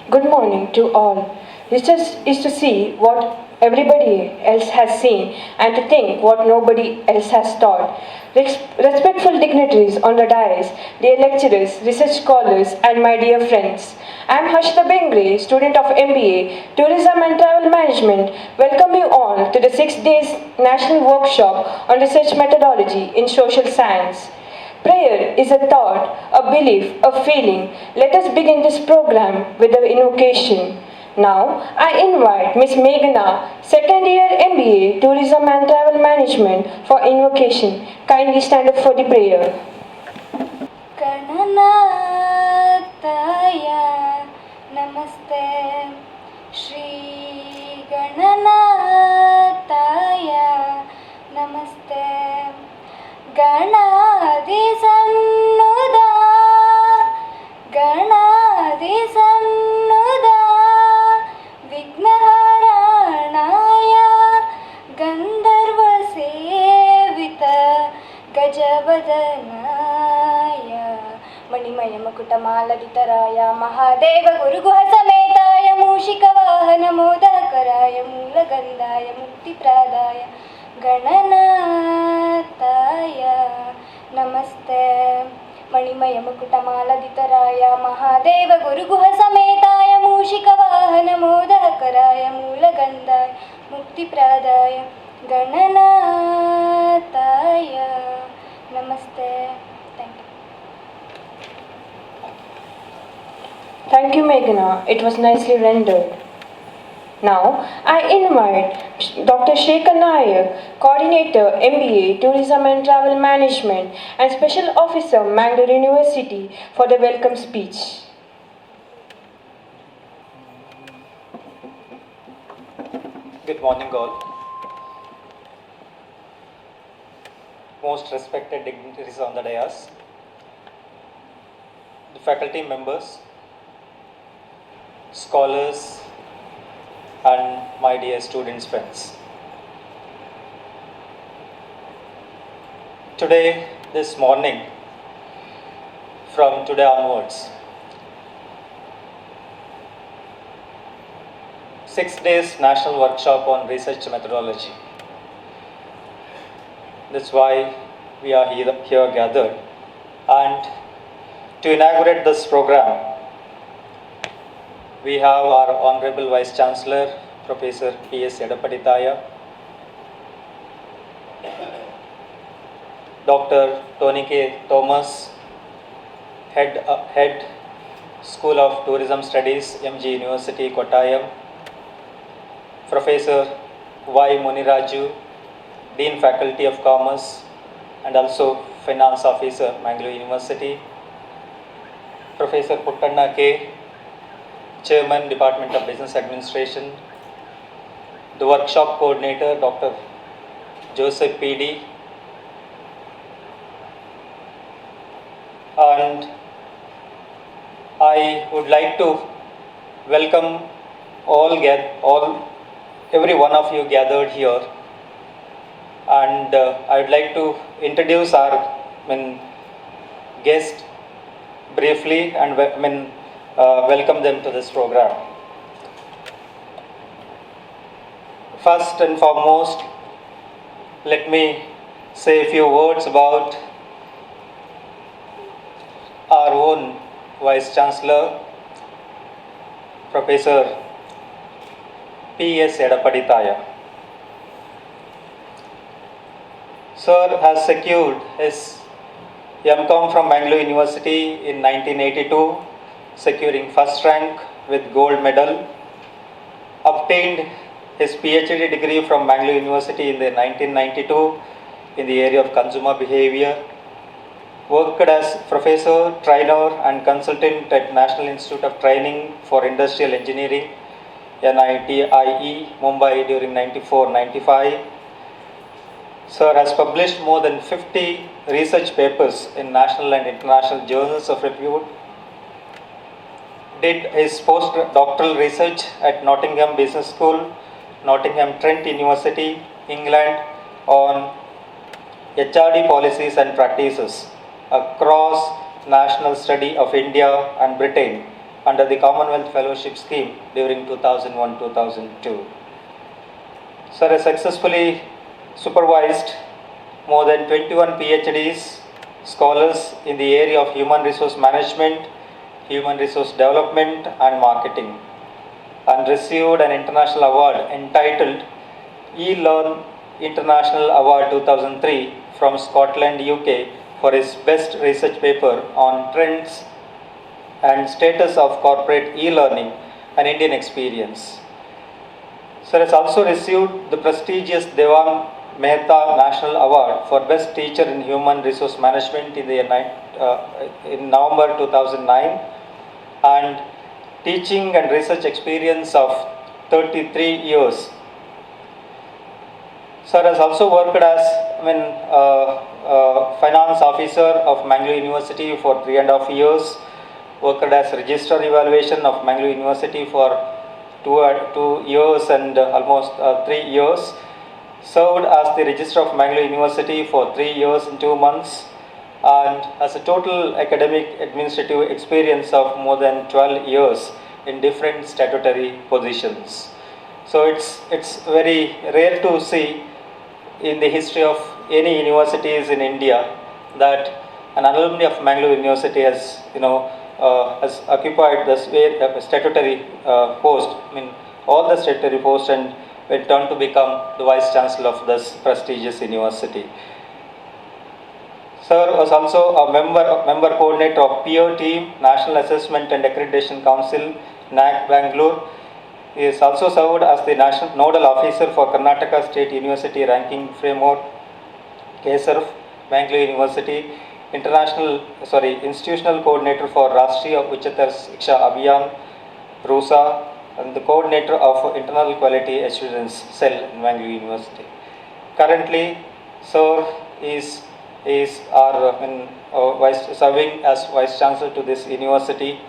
Good morning to all. Research is to see what everybody else has seen and to think what nobody else has thought. Respectful dignitaries on the dais, dear lecturers, research scholars, and my dear friends. I am Harshita Bengre, student of MBA, Tourism and Travel Management. Welcome you all to the 6 days national workshop on research methodology in social science. Prayer is a thought, a belief, a feeling. Let us begin this program with the invocation. Now, I invite Ms. Meghna, second year MBA, Tourism and Travel Management, for invocation. Kindly stand up for the prayer. गणनाथाय नमस्ते श्री गणनाथाय नमस्ते गणाधिसन्नुदा गणाधिसन्नुदा विघ्नहरणाय गन्धर्वसेवित गजवदनाय मणिमय मकुटमालदितराय महादेव गुरुगुह समेताय मूषिकवाहन मोदकराय मूलगन्धाय मुक्तिप्रदाय गणनाथाय नमस्ते मणिमय मुकुटमालदितराय महादेव गुरुगुह समेताय मूषिकवाहन मोदकराय मूलगन्धाय मुक्तिप्रदाय गणनाथाय नमस्ते. Thank you. Thank you, Meghna. It was nicely rendered. Now, I invite Dr. Shekhar Nayak, Coordinator, MBA, Tourism and Travel Management, and Special Officer, Mangalore University, for the welcome speech. Good morning, all. Most respected dignitaries on the dais, the faculty members, scholars, and my dear students, friends. Today, this morning, from today onwards, 6 days national workshop on research methodology. That's why we are here gathered. And to inaugurate this program, we have our Honorable Vice Chancellor, Professor P.S. Edapadithaya, Dr. Tony K. Thomas, Head School of Tourism Studies, MG University, Kottayam, Professor Y. Muniraju, Dean Faculty of Commerce and also Finance Officer, Mangalore University, Professor Puttanna K., Chairman, Department of Business Administration, the workshop coordinator, Dr. Joseph P.D., and I would like to welcome every one of you gathered here, and I would like to introduce our guest briefly and welcome them to this program. First and foremost, let me say a few words about our own Vice Chancellor, Professor P.S. Edapadithaya. Sir has secured his M.Com from Mangalore University in 1982, securing first rank with gold medal. Obtained his PhD degree from Mangalore University in the 1992 in the area of consumer behavior. Worked as professor, trainer and consultant at National Institute of Training for Industrial Engineering, NITIE, Mumbai during 94-95. Sir has published more than 50 research papers in national and international journals of repute. Did his postdoctoral research at Nottingham Business School, Nottingham Trent University, England on HRD policies and practices, a cross-national study of India and Britain under the Commonwealth Fellowship Scheme during 2001-2002. Sir has successfully supervised more than 21 PhDs, scholars in the area of human resource management, human resource development and marketing, and received an international award entitled eLearn International Award 2003 from Scotland, UK for his best research paper on trends and status of corporate e-learning, an Indian experience. Sir has also received the prestigious Dewan Mehta National Award for Best Teacher in Human Resource Management in November 2009, and teaching and research experience of 33 years. Sir has also worked as finance officer of Mangalore University for 3.5 years, worked as registrar evaluation of Mangalore University for 2 years and almost 3 years, served as the registrar of Mangalore University for 3 years and 2 months, and has a total academic administrative experience of more than 12 years in different statutory positions. So it's very rare to see in the history of any universities in India that an alumni of Mangalore University has occupied this statutory post. All the statutory posts, and went on to become the Vice Chancellor of this prestigious university. Sir was also a member coordinator of Peer Team, National Assessment and Accreditation Council, NAC Bangalore. He is also served as the National Nodal Officer for Karnataka State University Ranking Framework, KSRF, Bangalore University, Institutional Coordinator for Rashtriya Uchatar Shiksha Abhiyan, RUSA, and the Coordinator of Internal Quality Assurance Cell in Bangalore University. Currently, Sir is serving as Vice Chancellor to this university,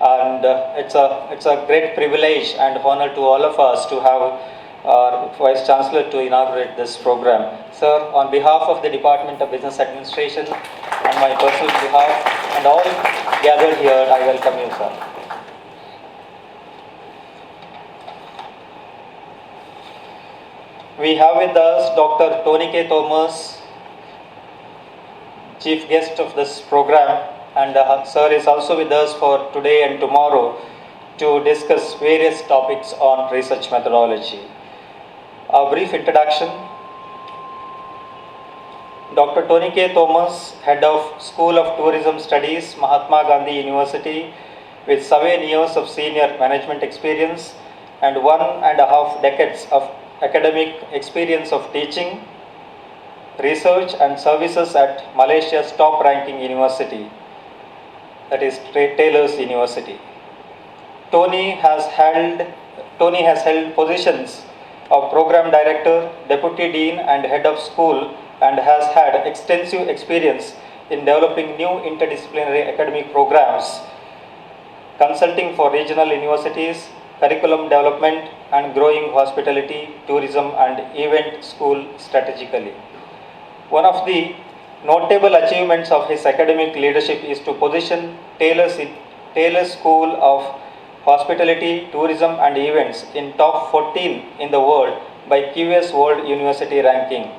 and it's a great privilege and honor to all of us to have our Vice Chancellor to inaugurate this program. Sir, on behalf of the Department of Business Administration and my personal behalf and all gathered here, I welcome you, sir. We have with us Dr. Tony K. Thomas, chief guest of this program, and sir is also with us for today and tomorrow to discuss various topics on research methodology. A brief introduction. Dr. Tony K. Thomas, Head of School of Tourism Studies, Mahatma Gandhi University, with 7 years of senior management experience and 1.5 decades of academic experience of teaching, research and services at Malaysia's top ranking university, that is Taylor's University. Tony has held positions of Program Director, Deputy Dean and Head of School, and has had extensive experience in developing new interdisciplinary academic programs, consulting for regional universities, curriculum development and growing hospitality, tourism and event school strategically. One of the notable achievements of his academic leadership is to position Taylor's School of Hospitality, Tourism and Events in top 14 in the world by QS World University Ranking.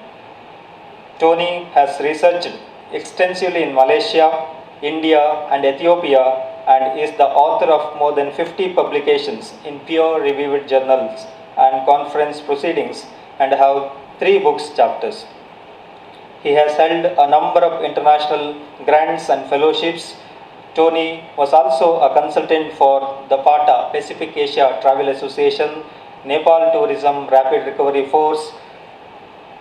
Tony has researched extensively in Malaysia, India and Ethiopia, and is the author of more than 50 publications in peer-reviewed journals and conference proceedings, and have 3 books chapters. He has held a number of international grants and fellowships. Tony was also a consultant for the PATA, Pacific Asia Travel Association, Nepal Tourism Rapid Recovery Force.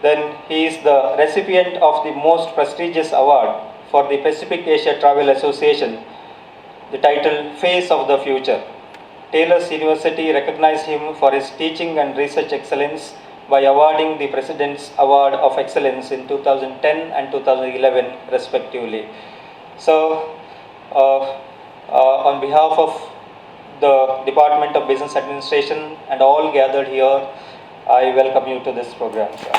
Then he is the recipient of the most prestigious award for the Pacific Asia Travel Association, the title Face of the Future. Taylor's University recognized him for his teaching and research excellence by awarding the President's Award of Excellence in 2010 and 2011 respectively. So, on behalf of the Department of Business Administration and all gathered here, I welcome you to this program, sir.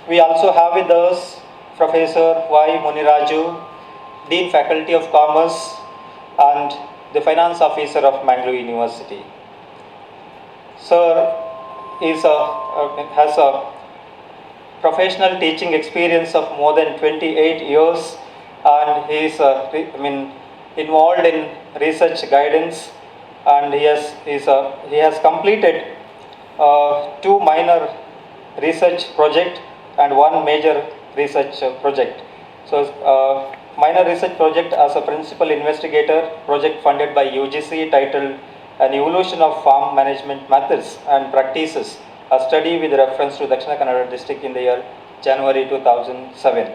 We also have with us Professor Y. Muniraju, Dean Faculty of Commerce, and the Finance Officer of Mangalore University. Sir has a professional teaching experience of more than 28 years, and he is involved in research guidance, and he has completed two minor research project and one major research project. So minor research project as a principal investigator, project funded by UGC, titled An Evolution of Farm Management Methods and Practices, a study with reference to Dakshina Kannada district in the year January 2007,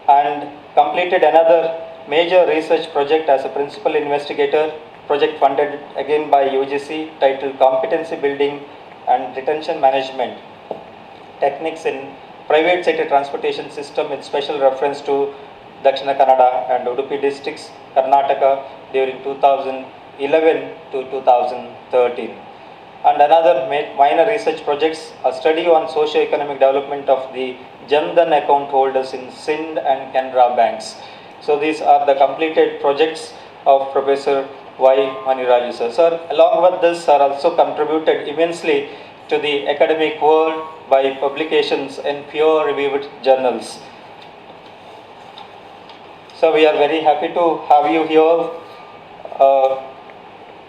and completed another major research project as a principal investigator, project funded again by UGC, titled Competency Building and Retention Management Techniques in Private Sector Transportation System, with special reference to Dakshina Kannada and Udupi districts, Karnataka, during 2011 to 2013. And another minor research projects, a study on socio-economic development of the Jan Dhan account holders in Sindh and Canara banks. So these are the completed projects of Professor Y. Maniraju sir. Sir, along with this, sir also contributed immensely to the academic world by publications in peer-reviewed journals. So we are very happy to have you here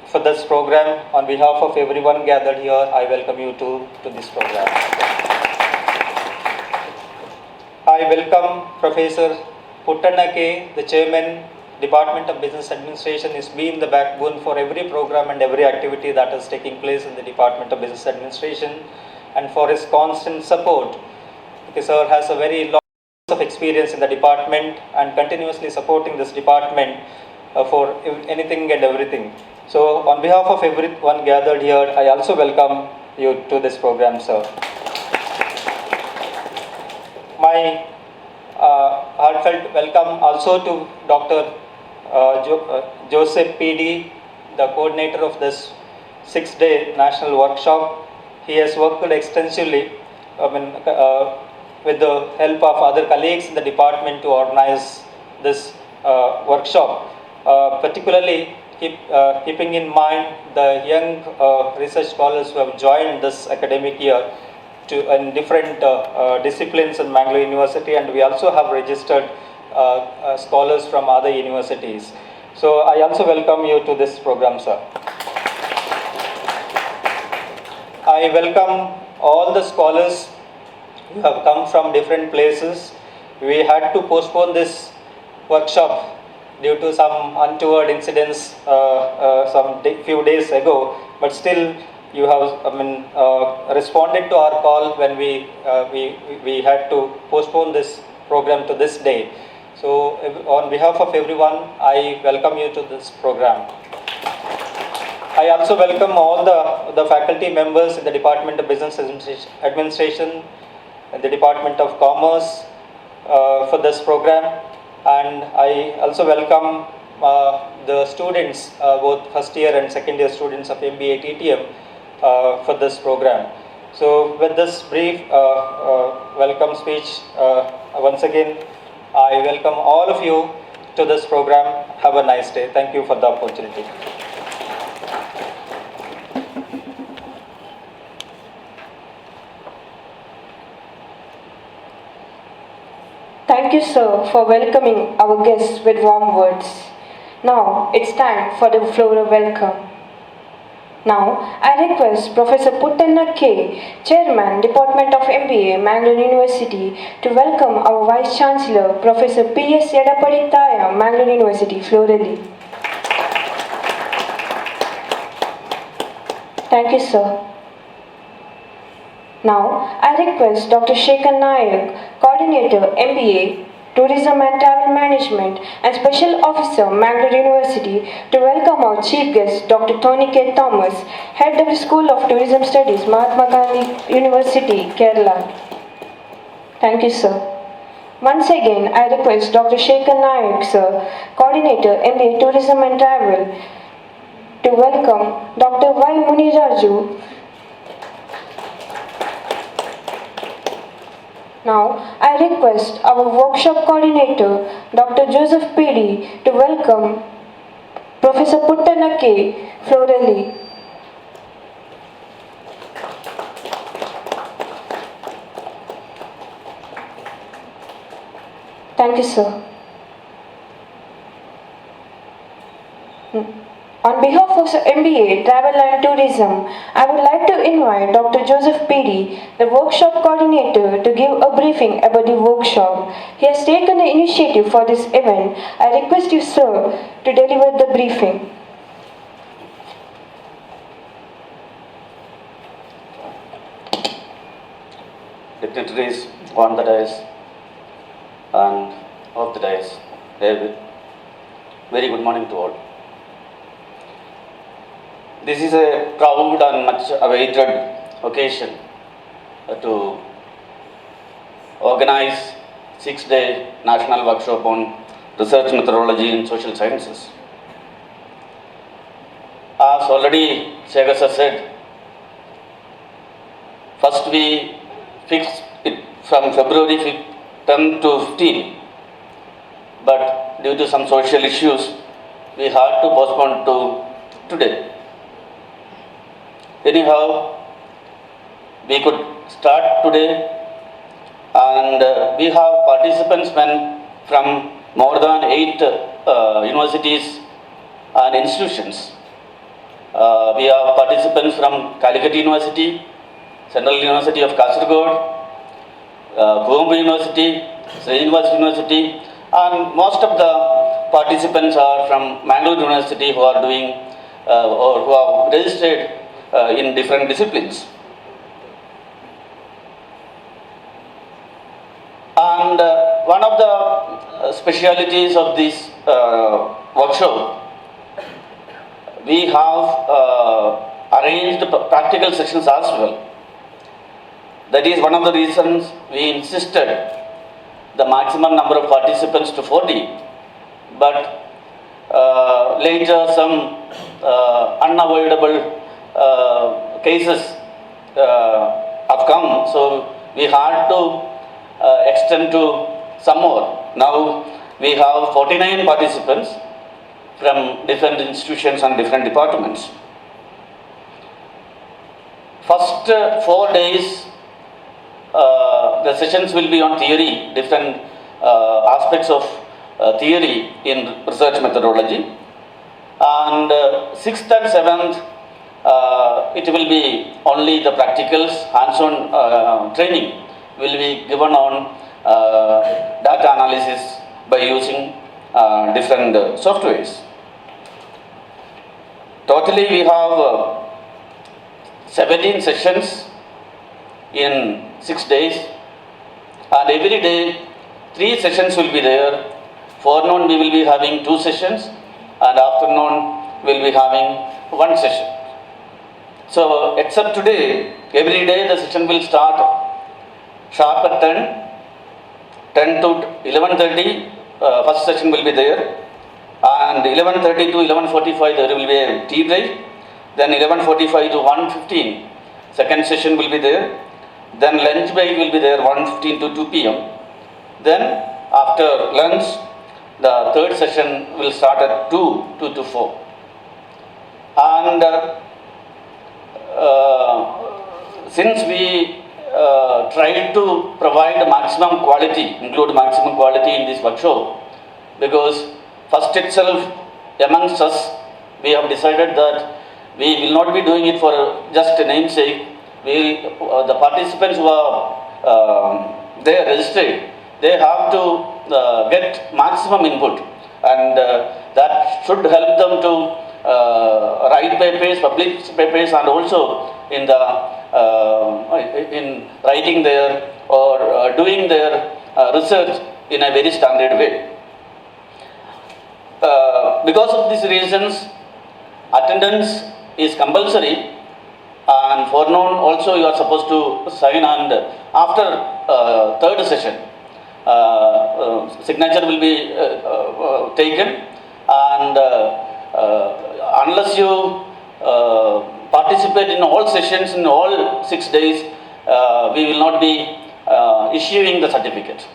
for this program. On behalf of everyone gathered here, I welcome you to this program. I welcome Professor Puttanna K, the Chairman, Department of Business Administration, is being the backbone for every program and every activity that is taking place in the Department of Business Administration, and for his constant support. Because sir has a very long of experience in the department and continuously supporting this department for anything and everything. So on behalf of everyone gathered here, I also welcome you to this program, sir. My heartfelt welcome also to Dr. Joseph PD, the coordinator of this 6-day national workshop. He has worked extensively with the help of other colleagues in the department to organize this workshop, particularly keeping in mind the young research scholars who have joined this academic year in different disciplines in Mangalore University, and we also have registered scholars from other universities. So I also welcome you to this program, sir. I welcome all the scholars who have come from different places. We had to postpone this workshop due to some untoward incidents few days ago, but still you have responded to our call when we had to postpone this program to this day. So on behalf of everyone, I welcome you to this program. I also welcome all the faculty members in the Department of Business Administration and the Department of Commerce for this program, and I also welcome the students, both first year and second year students of MBA TTM for this program. So with this brief welcome speech, once again I welcome all of you to this program. Have a nice day. Thank you for the opportunity. Thank you, sir, for welcoming our guests with warm words. Now it's time for the floral welcome. Now, I request Professor Puttanna K, Chairman, Department of MBA, Mangalore University, to welcome our Vice Chancellor, Professor P.S. Edapaditaya, Mangalore University, florally. Thank you, sir. Now, I request Dr. Shekhar Nayak, Coordinator, MBA, Tourism and Travel Management and Special Officer, Mangalore University, to welcome our Chief Guest, Dr. Tony K. Thomas, Head of the School of Tourism Studies, Mahatma Gandhi University, Kerala. Thank you, sir. Once again, I request Dr. Shekhar Nayak, sir, Coordinator, MBA, Tourism and Travel, to welcome Dr. Y. Muniraju, Now, I request our workshop coordinator, Dr. Joseph Pedi, to welcome Professor Puttana K. Florelli. Thank you, sir. On behalf of MBA Travel and Tourism, I would like to invite Dr. Joseph Pedi, the workshop coordinator, to give a briefing about the workshop. He has taken the initiative for this event. I request you, sir, to deliver the briefing. Dignitaries on the dais and off the dais, David. Very good morning to all. This is a proud and much awaited occasion to organize 6-day national workshop on research methodology in social sciences. As already Segas has said, first we fixed it from February 10 to 15, but due to some social issues, we had to postpone to today. Anyhow, we could start today, and we have participants from more than 8 universities and institutions. We have participants from Calicut University, Central University of Kasaragod, Colombo University, Srinivas University, and most of the participants are from Mangalore University who are doing or who have registered in different disciplines. And one of the specialities of this workshop, we have arranged practical sessions as well. That is one of the reasons we insisted the maximum number of participants to 40, but later some unavoidable cases have come, so we had to extend to some more. Now we have 49 participants from different institutions and different departments. First 4 days, the sessions will be on theory, different aspects of theory in research methodology. And 6th and 7th, it will be only the practicals, hands-on training will be given on data analysis by using different softwares. Totally we have 17 sessions in 6 days, and every day 3 sessions will be there. Forenoon we will be having 2 sessions, and afternoon we will be having 1 session. So except today, every day the session will start sharp at 10 to 11:30, first session will be there, and 11:30 to 11:45 there will be a tea break, then 11:45 to 1:15 second session will be there, then lunch break will be there 1:15 to 2 p.m. Then after lunch, the third session will start at 2 to 4. And since we tried to provide maximum quality, include maximum quality in this workshop, because first itself amongst us, we have decided that we will not be doing it for just a namesake. The participants who are they are registered, they have to get maximum input, and that should help them to write papers, publish papers, and also in the in writing their or doing their research in a very standard way. Because of these reasons, attendance is compulsory, and forenoon also you are supposed to sign, and after third session signature will be taken, and unless you participate in all sessions in all 6 days, we will not be issuing the certificate.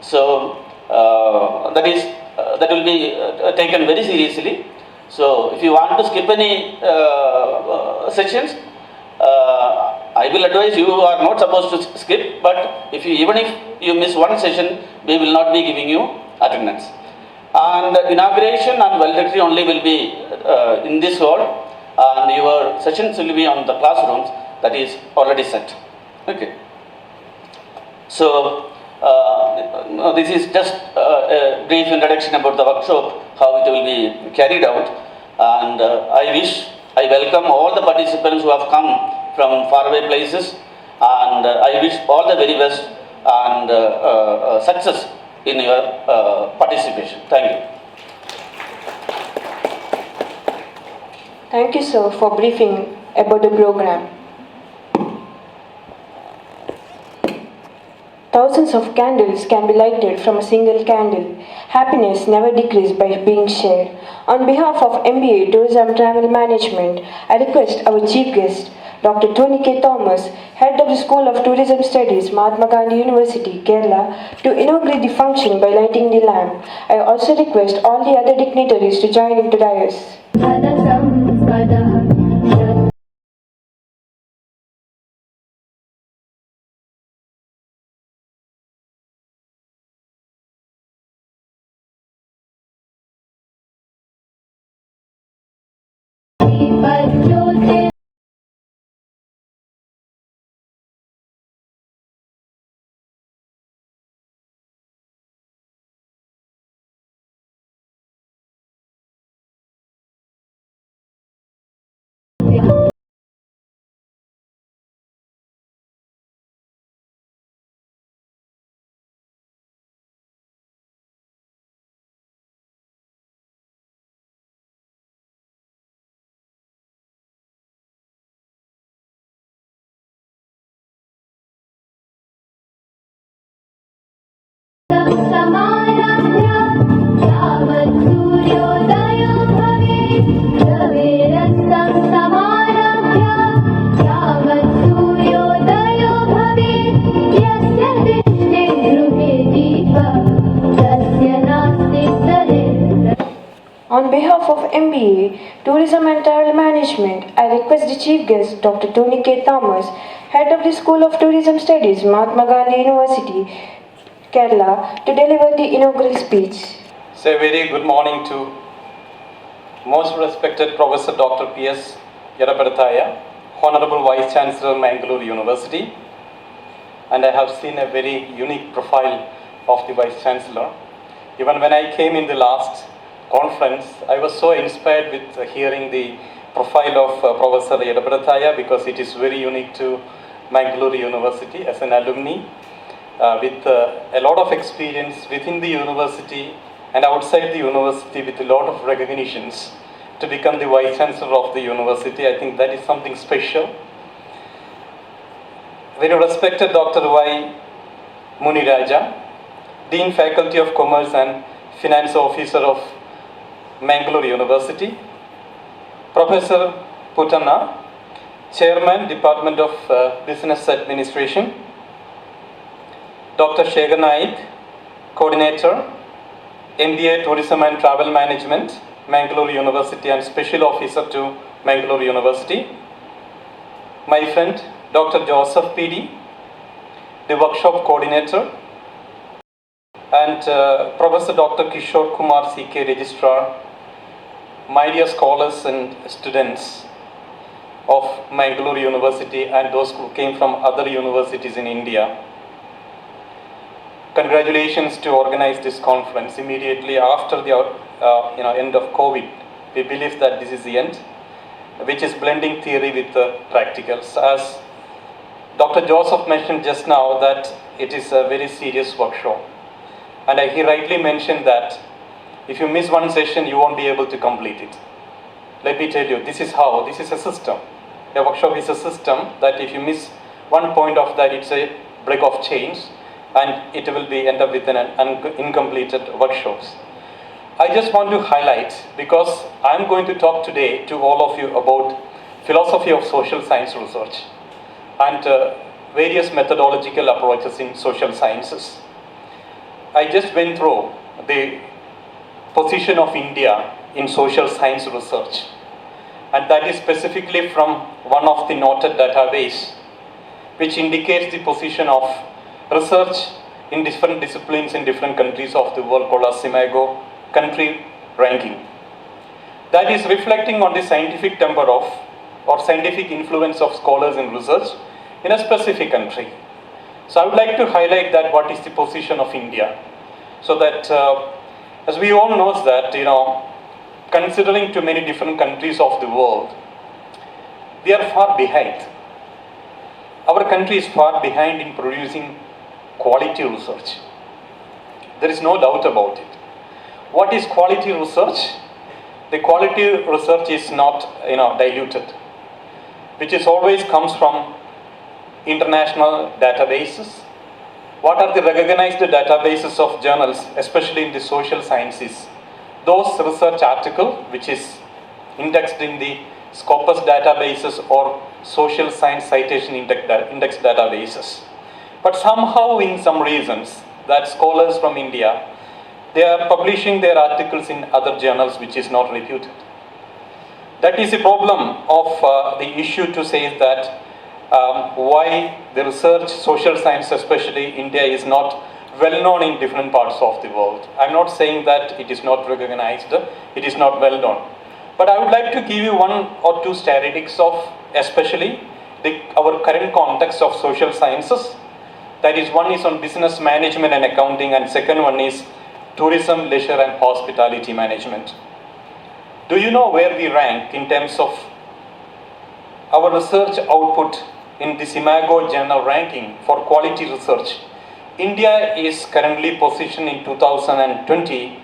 So that will be taken very seriously. So if you want to skip any sessions, I will advise you are not supposed to skip, but even if you miss one session, we will not be giving you attendance. And inauguration and valedictory only will be in this hall, and your sessions will be on the classrooms that is already set. Okay. So this is just a brief introduction about the workshop, how it will be carried out, and I welcome all the participants who have come from faraway places, and I wish all the very best and success in your participation. Thank you. Thank you, sir, for briefing about the program. Thousands of candles can be lighted from a single candle. Happiness never decreases by being shared. On behalf of MBA Tourism Travel Management, I request our chief guest, Dr. Tony K. Thomas, Head of the School of Tourism Studies, Mahatma Gandhi University, Kerala, to inaugurate the function by lighting the lamp. I also request all the other dignitaries to join in the dais. On behalf of MBA, Tourism and Travel Management, I request the Chief Guest, Dr. Tony K. Thomas, Head of the School of Tourism Studies, Mahatma Gandhi University, Kerala, to deliver the inaugural speech. So a very good morning to most respected Professor Dr. P.S. Yadaparataya, Honorable Vice Chancellor, Mangalore University. And I have seen a very unique profile of the Vice Chancellor. Even when I came in the last conference, I was so inspired with hearing the profile of Professor Yadaparataya, because it is very unique to Mangalore University as an alumni, with a lot of experience within the university and outside the university, with a lot of recognitions, to become the Vice Chancellor of the university. I think that is something special. Very respected Dr. Y. Muniraja, Dean Faculty of Commerce and Finance Officer of Mangalore University, Professor Putana, Chairman, Department of Business Administration, Dr. Shekhar Naik, Coordinator, MBA Tourism and Travel Management, Mangalore University and Special Officer to Mangalore University, my friend Dr. Joseph PD, the Workshop Coordinator, and Professor Dr. Kishore Kumar CK, Registrar, my dear scholars and students of Mangalore University and those who came from other universities in India. Congratulations to organize this conference immediately after the end of COVID. We believe that this is the end, which is blending theory with practicals. As Dr. Joseph mentioned just now, that it is a very serious workshop. And he rightly mentioned that if you miss one session, you won't be able to complete it. Let me tell you, this is a system. A workshop is a system that if you miss one point of that, it's a break of chains, and it will be end up with an incompleted workshops. I just want to highlight, because I'm going to talk today to all of you about philosophy of social science research. And various methodological approaches in social sciences. I just went through the position of India in social science research, and that is specifically from one of the noted database which indicates the position of research in different disciplines in different countries of the world, called as SIMAGO country ranking. That is reflecting on the scientific temper of or scientific influence of scholars in research in a specific country. So I would like to highlight that what is the position of India, so that as we all know that, considering to many different countries of the world, we are far behind. Our country is far behind in producing quality research. There is no doubt about it. What is quality research? The quality research is not diluted, which is always comes from international databases. What are the recognized databases of journals, especially in the social sciences? Those research article which is indexed in the Scopus databases or social science citation index databases. But somehow, in some reasons, that scholars from India, they are publishing their articles in other journals which is not reputed. That is the problem of the issue to say that why the research, social science especially, India is not well known in different parts of the world. I'm not saying that it is not recognized, it is not well known. But I would like to give you one or two statistics of especially our current context of social sciences. That is, one is on business management and accounting, and second one is tourism, leisure and hospitality management. Do you know where we rank in terms of our research output in the SIMAGO journal ranking for quality research? India is currently positioned in 2020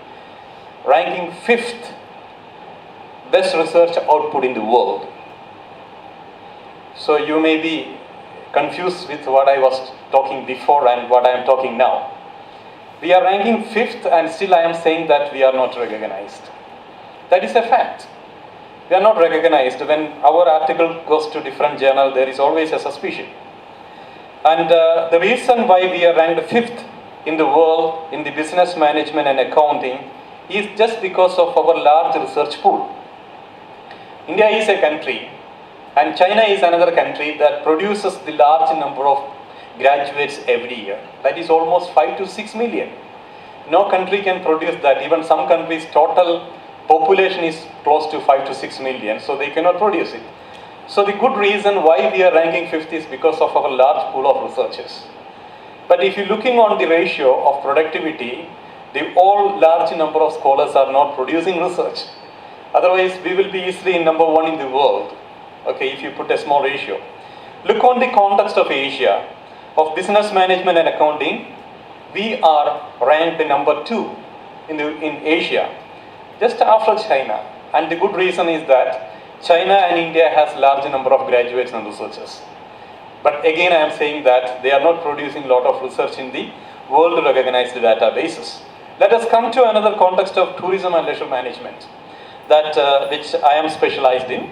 ranking 5th best research output in the world. So you may be confused with what I was talking before and what I am talking now. We are ranking 5th and still I am saying that we are not recognized. That is a fact. We are not recognized. When our article goes to different journal, there is always a suspicion. And the reason why we are ranked 5th in the world in the business management and accounting is just because of our large research pool. India is a country and China is another country that produces the large number of graduates every year. That is almost 5 to 6 million. No country can produce that. Even some countries' total population is close to 5 to 6 million, so they cannot produce it. So the good reason why we are ranking 5th is because of our large pool of researchers. But if you're looking on the ratio of productivity, the all large number of scholars are not producing research. Otherwise, we will be easily in number 1 in the world. Okay, if you put a small ratio. Look on the context of Asia, of business management and accounting, we are ranked number 2 in Asia, just after China. And the good reason is that China and India has large number of graduates and researchers. But again, I am saying that they are not producing a lot of research in the world recognized databases. Let us come to another context of tourism and leisure management, that which I am specialized in.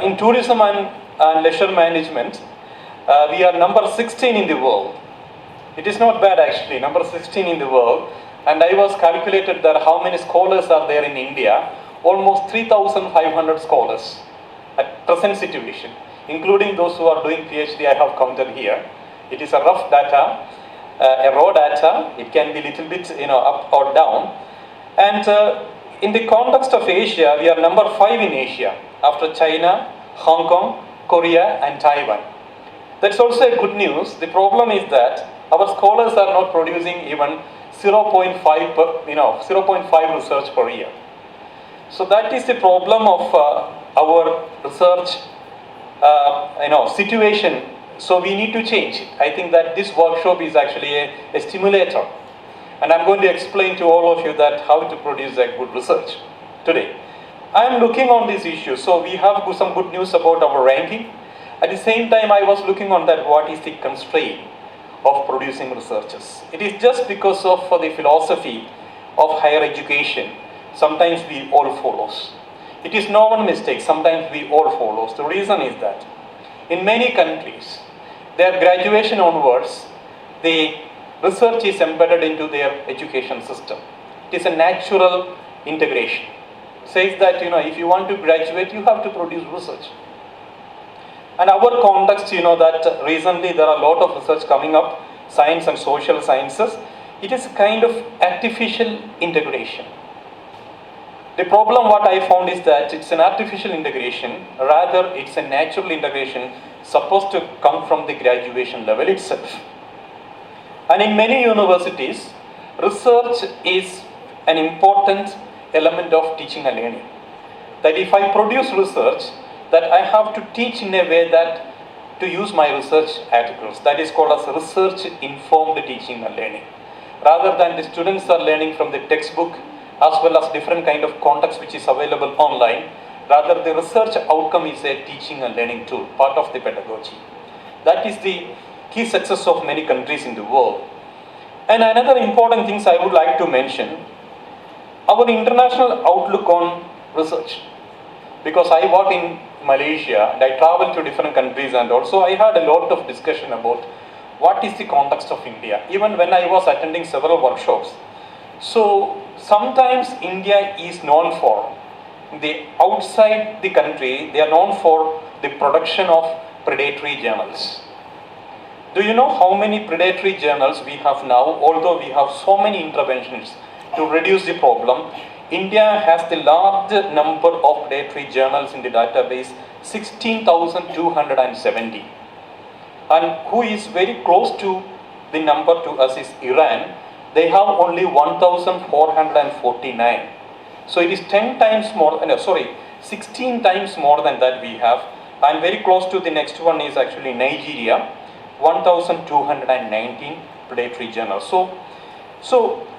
In tourism and leisure management, we are number 16 in the world. It is not bad actually, number 16 in the world. And I was calculated that how many scholars are there in India. Almost 3,500 scholars at present situation, including those who are doing PhD. I have counted here. It is a rough data, a raw data. It can be little bit up or down. And in the context of Asia, we are number 5 in Asia after China, Hong Kong, Korea and Taiwan. That's also a good news. The problem is that our scholars are not producing even 0.5 research per year. So that is the problem of our research situation. So we need to change it. I think that this workshop is actually a stimulator. And I'm going to explain to all of you that how to produce a good research today. I am looking on this issue. So we have some good news about our ranking. At the same time, I was looking on that what is the constraint of producing researchers. It is just because of the philosophy of higher education. Sometimes we all follows. It is no one mistake. Sometimes we all follows. The reason is that in many countries, their graduation onwards, the research is embedded into their education system. It is a natural integration. It says that if you want to graduate, you have to produce research. And our context, that recently there are a lot of research coming up, science and social sciences. It is a kind of artificial integration. The problem what I found is that it's an artificial integration, rather it's a natural integration supposed to come from the graduation level itself. And in many universities, research is an important element of teaching and learning. That if I produce research, that I have to teach in a way that to use my research articles. That is called as research-informed teaching and learning. Rather than the students are learning from the textbook as well as different kind of context which is available online, rather the research outcome is a teaching and learning tool, part of the pedagogy. That is the key success of many countries in the world. And another important things I would like to mention, our international outlook on research. Because I work in Malaysia and I travel to different countries, and also I had a lot of discussion about what is the context of India, even when I was attending several workshops. So sometimes India is known for, the outside the country, they are known for the production of predatory journals. Do you know how many predatory journals we have now? Although we have so many interventions to reduce the problem, India has the large number of predatory journals in the database, 16,270. And who is very close to the number to us is Iran. They have only 1,449. So it is 16 times more than that we have. And very close to the next one is actually Nigeria, 1,219 predatory journals. So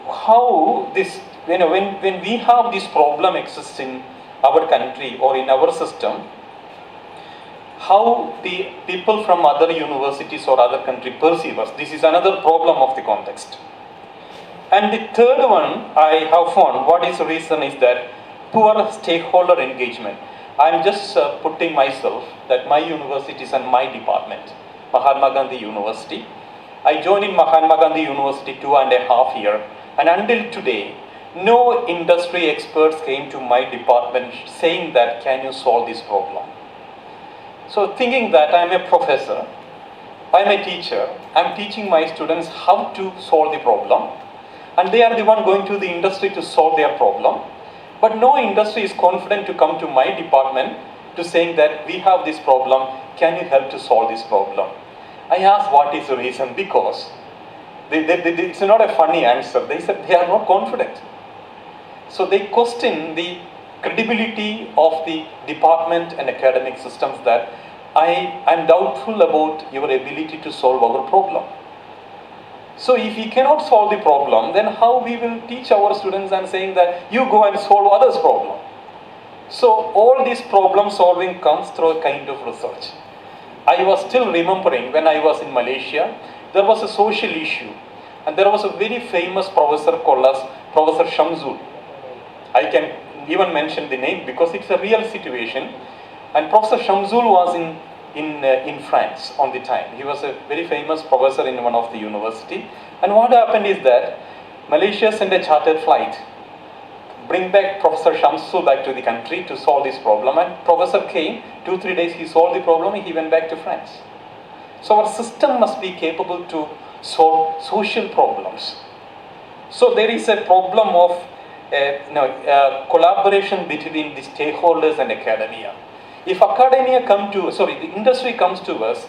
how this, when we have this problem exists in our country or in our system, how the people from other universities or other country perceive us. This is another problem of the context. And the third one I have found, what is the reason is that poor stakeholder engagement. I am just putting myself that my universities and my department, Mahatma Gandhi University. I joined in Mahatma Gandhi University 2.5 years, and until today, no industry experts came to my department saying that, can you solve this problem? So thinking that I am a professor, I am a teacher, I am teaching my students how to solve the problem, and they are the one going to the industry to solve their problem. But no industry is confident to come to my department to saying that we have this problem, can you help to solve this problem? I asked what is the reason, because it's not a funny answer. They said they are not confident. So they question the credibility of the department and academic systems, that I am doubtful about your ability to solve our problem. So if we cannot solve the problem, then how we will teach our students and saying that you go and solve others' problem? So all this problem solving comes through a kind of research. I was still remembering when I was in Malaysia, there was a social issue, and there was a very famous professor called as Professor Shamsul. I can even mention the name because it's a real situation. And Professor Shamsul was in France on the time. He was a very famous professor in one of the university. And what happened is that Malaysia sent a chartered flight, bring back Professor Shamsul back to the country to solve this problem. And professor came, 2-3 days he solved the problem, and he went back to France. So our system must be capable to solve social problems. So there is a problem of collaboration between the stakeholders and academia. If the industry comes to us,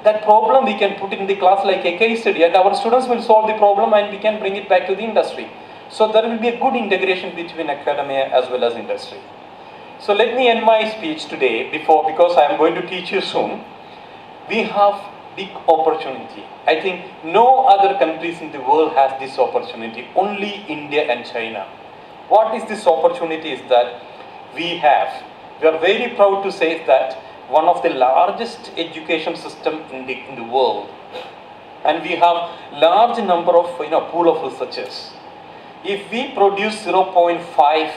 that problem we can put in the class like a case study, and our students will solve the problem and we can bring it back to the industry. So there will be a good integration between academia as well as industry. So let me end my speech today because I am going to teach you soon. We have big opportunity. I think no other countries in the world has this opportunity, only India and China. What is this opportunity is that we are very proud to say that one of the largest education system in the world, and we have large number of pool of researchers. If we produce 0.5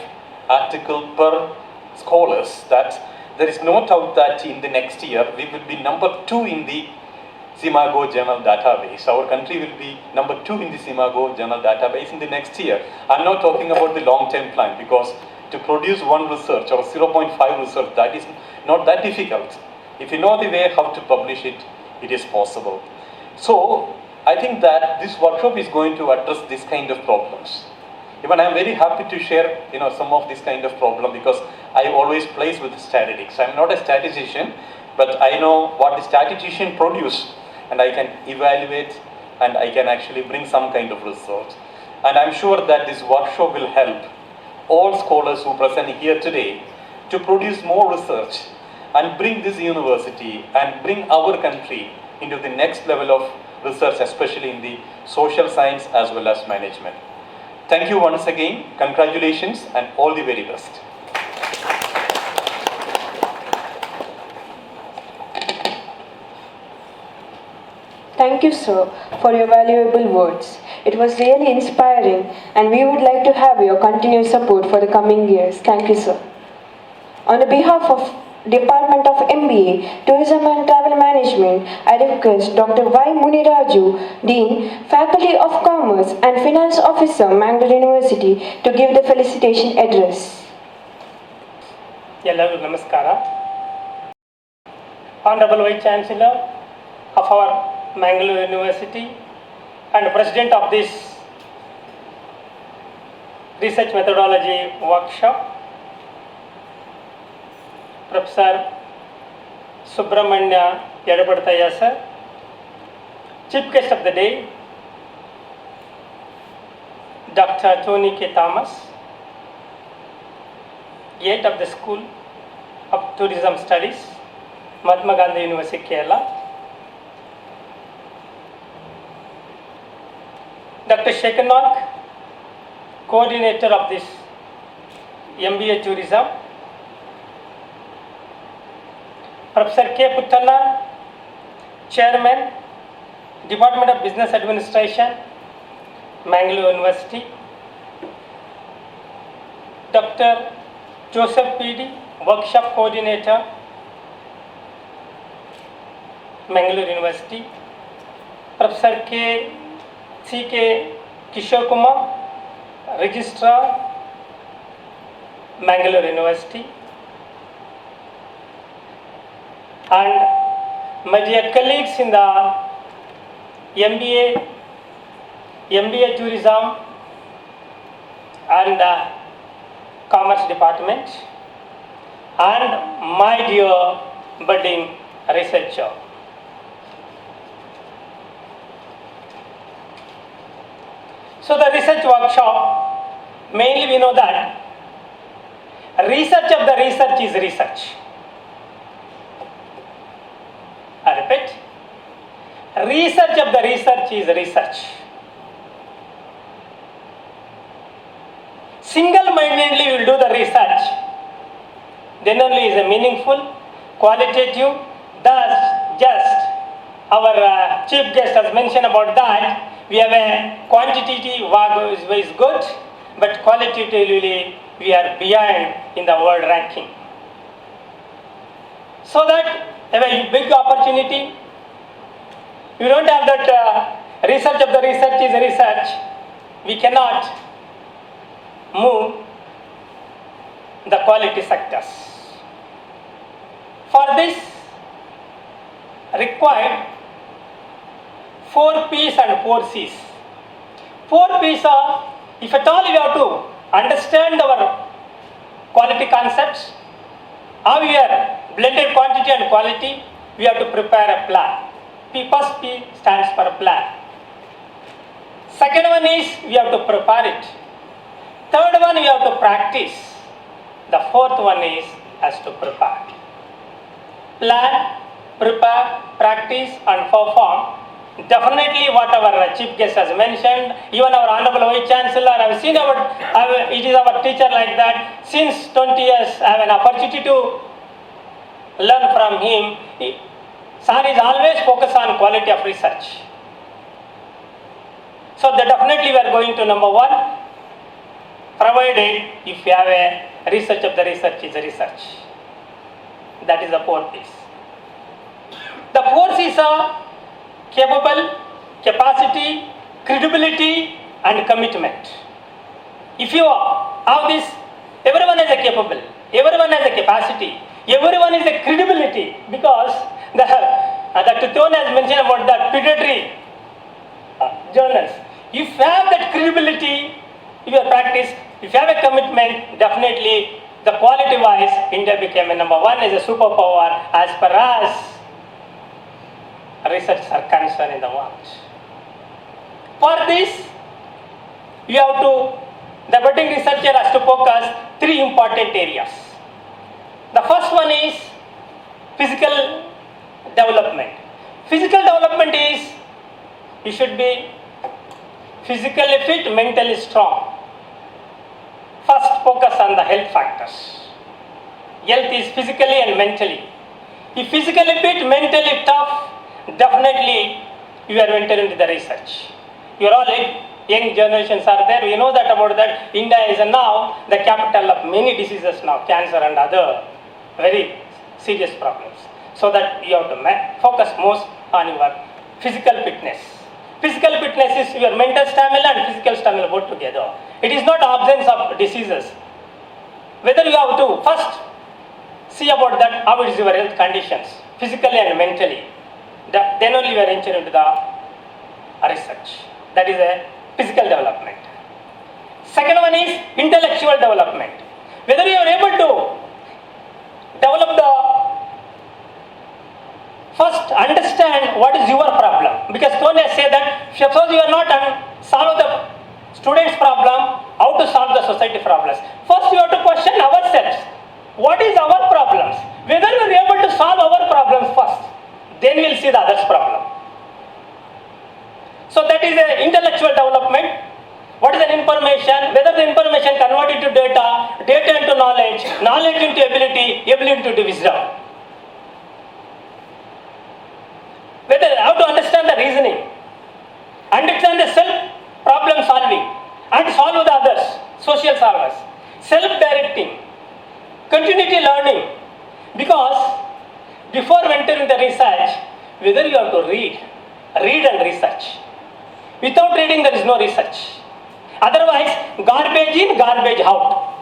article per scholars, that there is no doubt that in the next year we will be number 2 in the SIMAGO journal database. Our country will be number 2 in the SIMAGO journal database in the next year. I'm not talking about the long-term plan, because to produce one research or 0.5 research, that is not that difficult. If you know the way how to publish it, it is possible. So I think that this workshop is going to address this kind of problems. Even I'm very happy to share, some of this kind of problem, because I always plays with statistics. I'm not a statistician, but I know what the statistician produce, and I can evaluate, and I can actually bring some kind of research. And I'm sure that this workshop will help all scholars who present here today to produce more research and bring this university and bring our country into the next level of research, especially in the social science as well as management. Thank you once again, congratulations, and all the very best. Thank you, sir, for your valuable words. It was really inspiring, and we would like to have your continued support for the coming years. Thank you, sir. On the behalf of Department of MBA, Tourism and Travel Management, I request Dr. Y. Muniraju, Dean, Faculty of Commerce and Finance Officer, Mangalore University, to give the felicitation address. ಎಲ್ಲರಿಗೂ ನಮಸ್ಕಾರ. Honorable Vice Chancellor of our Mangalore University and President of this Research Methodology Workshop, Professor Subramanya Yadapadataya sir, Chief Guest of the Day, Dr. Tony K. Thomas, Gate of the School of Tourism Studies, Mahatma Gandhi University, Kerala, Dr. Shekhanok, Coordinator of this MBA Tourism, Professor K. Puttana, Chairman, Department of Business Administration, Mangalore University, Dr. Joseph P.D., Workshop Coordinator, Mangalore University, Professor C.K. Kishore Kumar, Registrar, Mangalore University, and my dear colleagues in the MBA Tourism and Commerce Department, and my dear budding researcher. So the research workshop, mainly we know that research of the research is research. I repeat, research of the research is research. Single-mindedly we will do the research, then only is a meaningful, qualitative. Thus, just our chief guest has mentioned about that, we have a quantitative work is good, but qualitatively we are behind in the world ranking. So that have a big opportunity. You don't have that research of the research is research. We cannot move the quality sectors. For this required 4 P's and 4 C's. 4 P's are, if at all we have to understand our quality concepts, how we are blended quantity and quality, we have to prepare a plan. First P stands for plan. Second one is we have to prepare it. Third one we have to practice. The fourth one is has to prepare. Plan, prepare, practice and perform. Definitely what our chief guest has mentioned, even our Honorable Vice Chancellor, I have seen it is our teacher like that. Since 20 years I have an opportunity to learn from him. Sir is always focused on quality of research. So definitely we are going to number 1, provided if you have a research of the research is a research. That is the 4 P's. The 4 C's are capable, capacity, credibility, and commitment. If you have this, everyone is a capable, everyone has a capacity, everyone is a credibility, because Dr. Tone has mentioned about that pediatric journals. If you have that credibility in your practice, if you have a commitment, definitely the quality wise, India became a number one as a superpower as far as research are concerned in the world. For this, you have to, the budding researcher has to focus 3 important areas. The first one is physical development. Physical development is, you should be physically fit, mentally strong. First, focus on the health factors. Health is physically and mentally. If physically fit, mentally tough, definitely you are entering into the research. You are all young generations are there. We know that about that. India is now the capital of many diseases now, cancer and other very serious problems. So that you have to focus most on your physical fitness. Physical fitness is your mental stamina and physical stamina both together. It is not absence of diseases. Whether you have to first see about that, how is your health conditions, physically and mentally. Then only you are entering into the research. That is a physical development. Second one is intellectual development. Whether you are able to develop the, first understand what is your problem. Because Tony has said that suppose you are not solve the student's problem, how to solve the society problems. First you have to question ourselves. What is our problems? Whether we are able to solve our problems first, then we will see the other's problem. So that is an intellectual development. What is an information? Whether the information converted to data, data into knowledge, knowledge into ability, ability into wisdom. Whether how to understand the reasoning, understand the self problem solving, and solve with others, social solvers, self-directing, continuity learning. Because before entering the research, whether you have to read and research. Without reading, there is no research. Otherwise, garbage in, garbage out.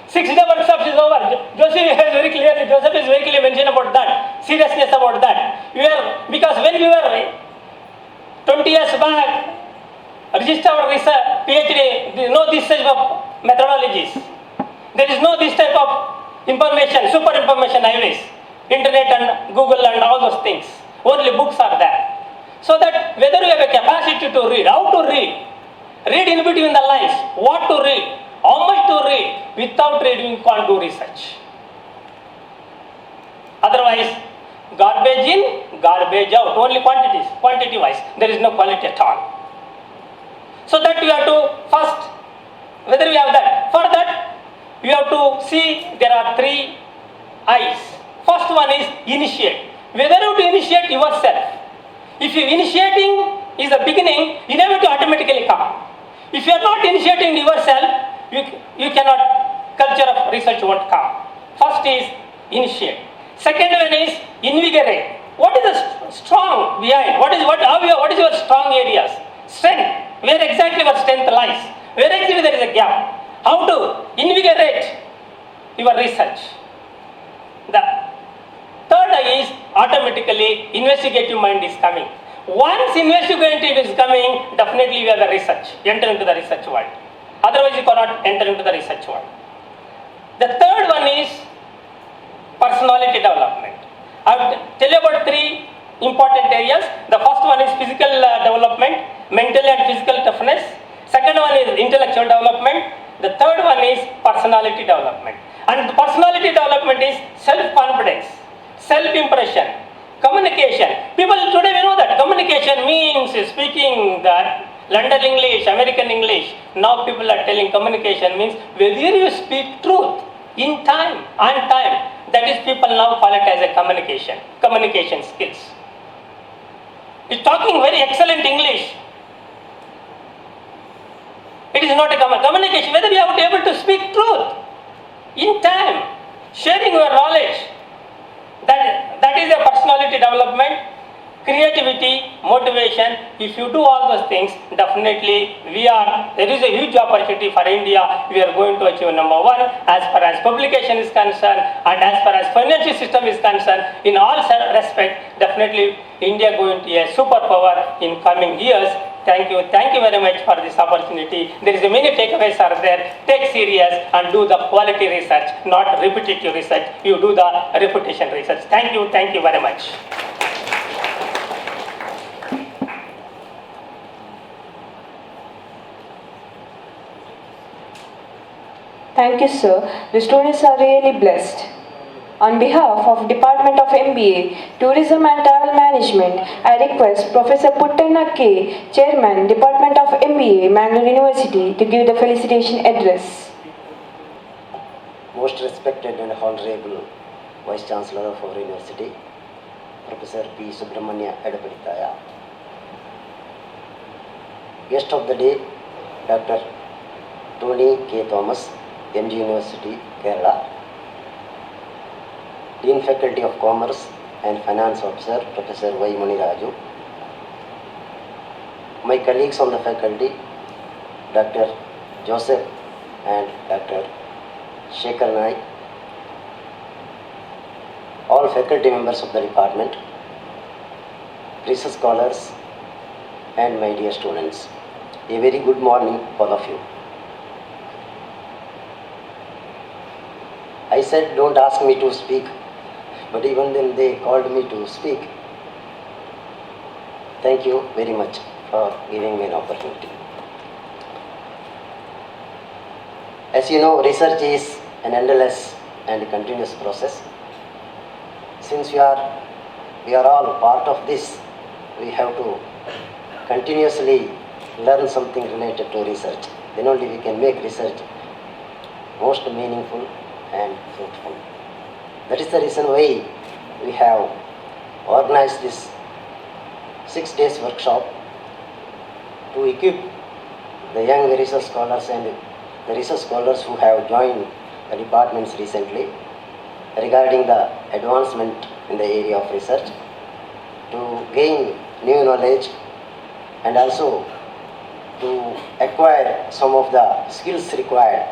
6-day workshop is over. Joseph is very clearly mentioned about that, seriousness about that. Because when we were 20 years back, register our research, PhD, there is no this type of methodologies. There is no this type of information, super information highways, internet and Google and all those things. Only books are there. So that whether you have a capacity to read, how to read in between the lines, what to read, how much to read, without reading you can't do research. Otherwise, garbage in, garbage out, only quantities, quantity wise, there is no quality at all. So that you have to first, whether you have that, for that, you have to see there are 3 I's. First one is initiate. Whether you have to initiate yourself. If you initiating is the beginning, inevitable automatically come. If you are not initiating yourself, you cannot, culture of research won't come. First is initiate. Second one is invigorate. What is the strong behind? What is your strong areas? Strength. Where exactly your strength lies? Where actually there is a gap? How to invigorate your research? The third is automatically investigative mind is coming. Once investigative is coming, definitely you have the research. Enter into the research world. Otherwise you cannot enter into the research world. The third one is personality development. I will tell you about 3 important areas. The first one is physical development, mental and physical toughness. Second one is intellectual development. The third one is personality development. And the personality development is self-confidence, self-impression, communication. People today we know that communication means speaking the London English, American English. Now people are telling communication means whether you speak truth in time, on time. That is people now call it as a communication skills. It's talking very excellent English. It is not a communication. Whether you are able to speak truth in time, sharing your knowledge. That is a personality development, creativity, motivation. education, if you do all those things, definitely there is a huge opportunity for India. We are going to achieve number one as far as publication is concerned, and as far as financial system is concerned. In all respect, definitely India going to be a superpower in coming years. Thank you very much for this opportunity. There is many takeaways are there. Take serious and do the quality research, not repetitive research. You do the repetition research. Thank you very much. Thank you, sir. The students are really blessed. On behalf of Department of MBA, Tourism and Travel Management, I request Professor Puttanna K, Chairman, Department of MBA, Mangalore University, to give the felicitation address. Most respected and honorable Vice Chancellor of our University, Professor P. Subramania Edapaditaya. Guest of the day, Dr. Tony K. Thomas, MG University, Kerala. Dean Faculty of Commerce and Finance Officer, Professor Y. Muniraju. My colleagues on the faculty, Dr. Joseph and Dr. Shekhar Naik. All faculty members of the department, research scholars, and my dear students. A very good morning, all of you. I said, don't ask me to speak, but even then they called me to speak. Thank you very much for giving me an opportunity. As you know, research is an endless and continuous process. Since we are all part of this, we have to continuously learn something related to research. Then only we can make research most meaningful and fruitful. That is the reason why we have organized this 6 days workshop to equip the young research scholars and the research scholars who have joined the departments recently regarding the advancement in the area of research, to gain new knowledge and also to acquire some of the skills required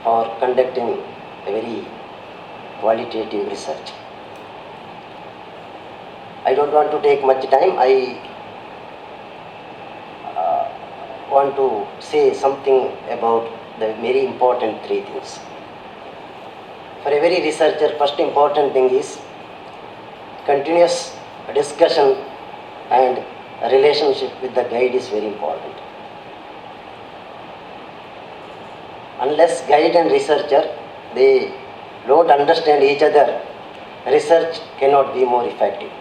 for conducting a very qualitative research. I don't want to take much time. I want to say something about the very important 3 things. For a very researcher, first important thing is continuous discussion and relationship with the guide is very important. Unless guide and researcher, they don't understand each other, research cannot be more effective.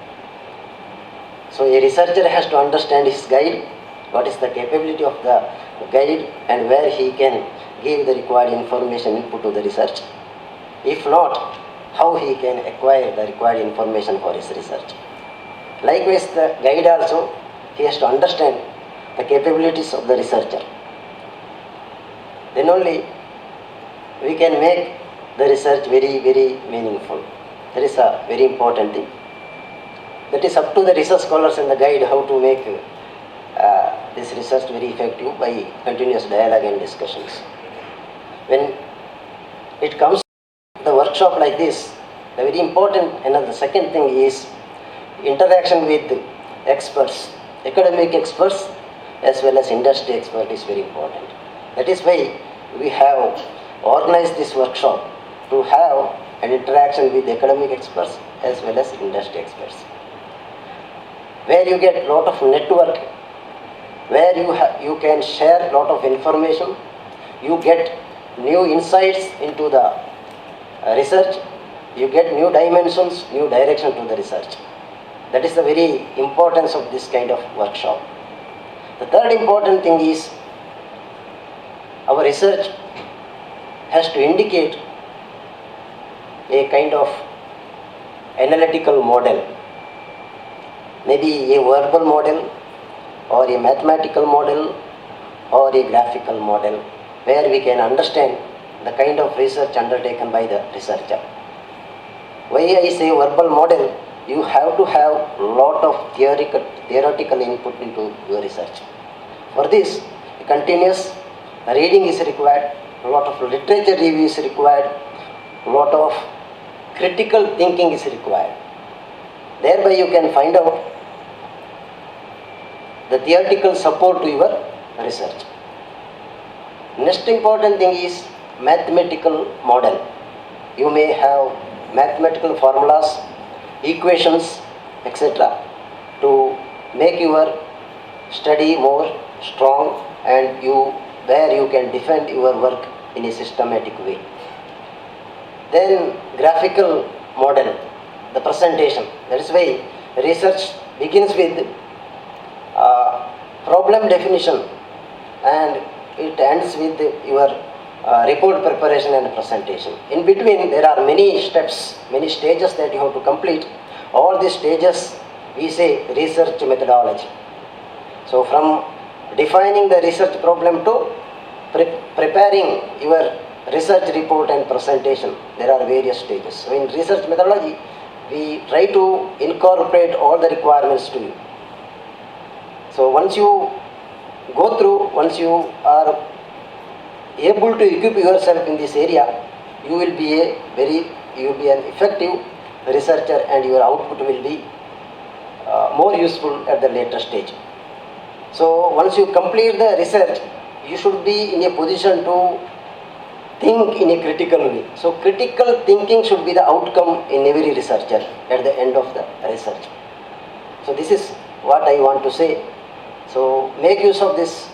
So a researcher has to understand his guide, what is the capability of the guide and where he can give the required information input to the research. If not, how he can acquire the required information for his research. Likewise, the guide also, he has to understand the capabilities of the researcher. Then only we can make the research very, very meaningful. That is a very important thing. That is up to the research scholars and the guide how to make this research very effective by continuous dialogue and discussions. When it comes to the workshop like this, the very important, another second thing is interaction with experts, academic experts as well as industry expert is very important. That is why we have organized this workshop to have an interaction with academic experts as well as industry experts, where you get a lot of network, where you can share a lot of information, you get new insights into the research, you get new dimensions, new direction to the research. That is the very importance of this kind of workshop. The third important thing is our research has to indicate a kind of analytical model, maybe a verbal model or a mathematical model or a graphical model, where we can understand the kind of research undertaken by the researcher. Why I say verbal model? you have to have lot of theoretical input into your research. For this, continuous reading is required, a lot of literature review is required, a lot of critical thinking is required. Thereby you can find out the theoretical support to your research. Next important thing is mathematical model. You may have mathematical formulas, equations, etc. to make your study more strong and where you can defend your work in a systematic way. Then graphical model, the presentation. That is why research begins with problem definition and it ends with your report preparation and presentation. In between there are many steps, many stages that you have to complete. All these stages we say research methodology. So from defining the research problem to preparing your research report and presentation, there are various stages. So in research methodology, we try to incorporate all the requirements to you. So once you go through, once you are able to equip yourself in this area, you will be an effective researcher and your output will be more useful at the later stage. So once you complete the research, you should be in a position to think in a critical way. So critical thinking should be the outcome in every researcher at the end of the research. So this is what I want to say. So make use of this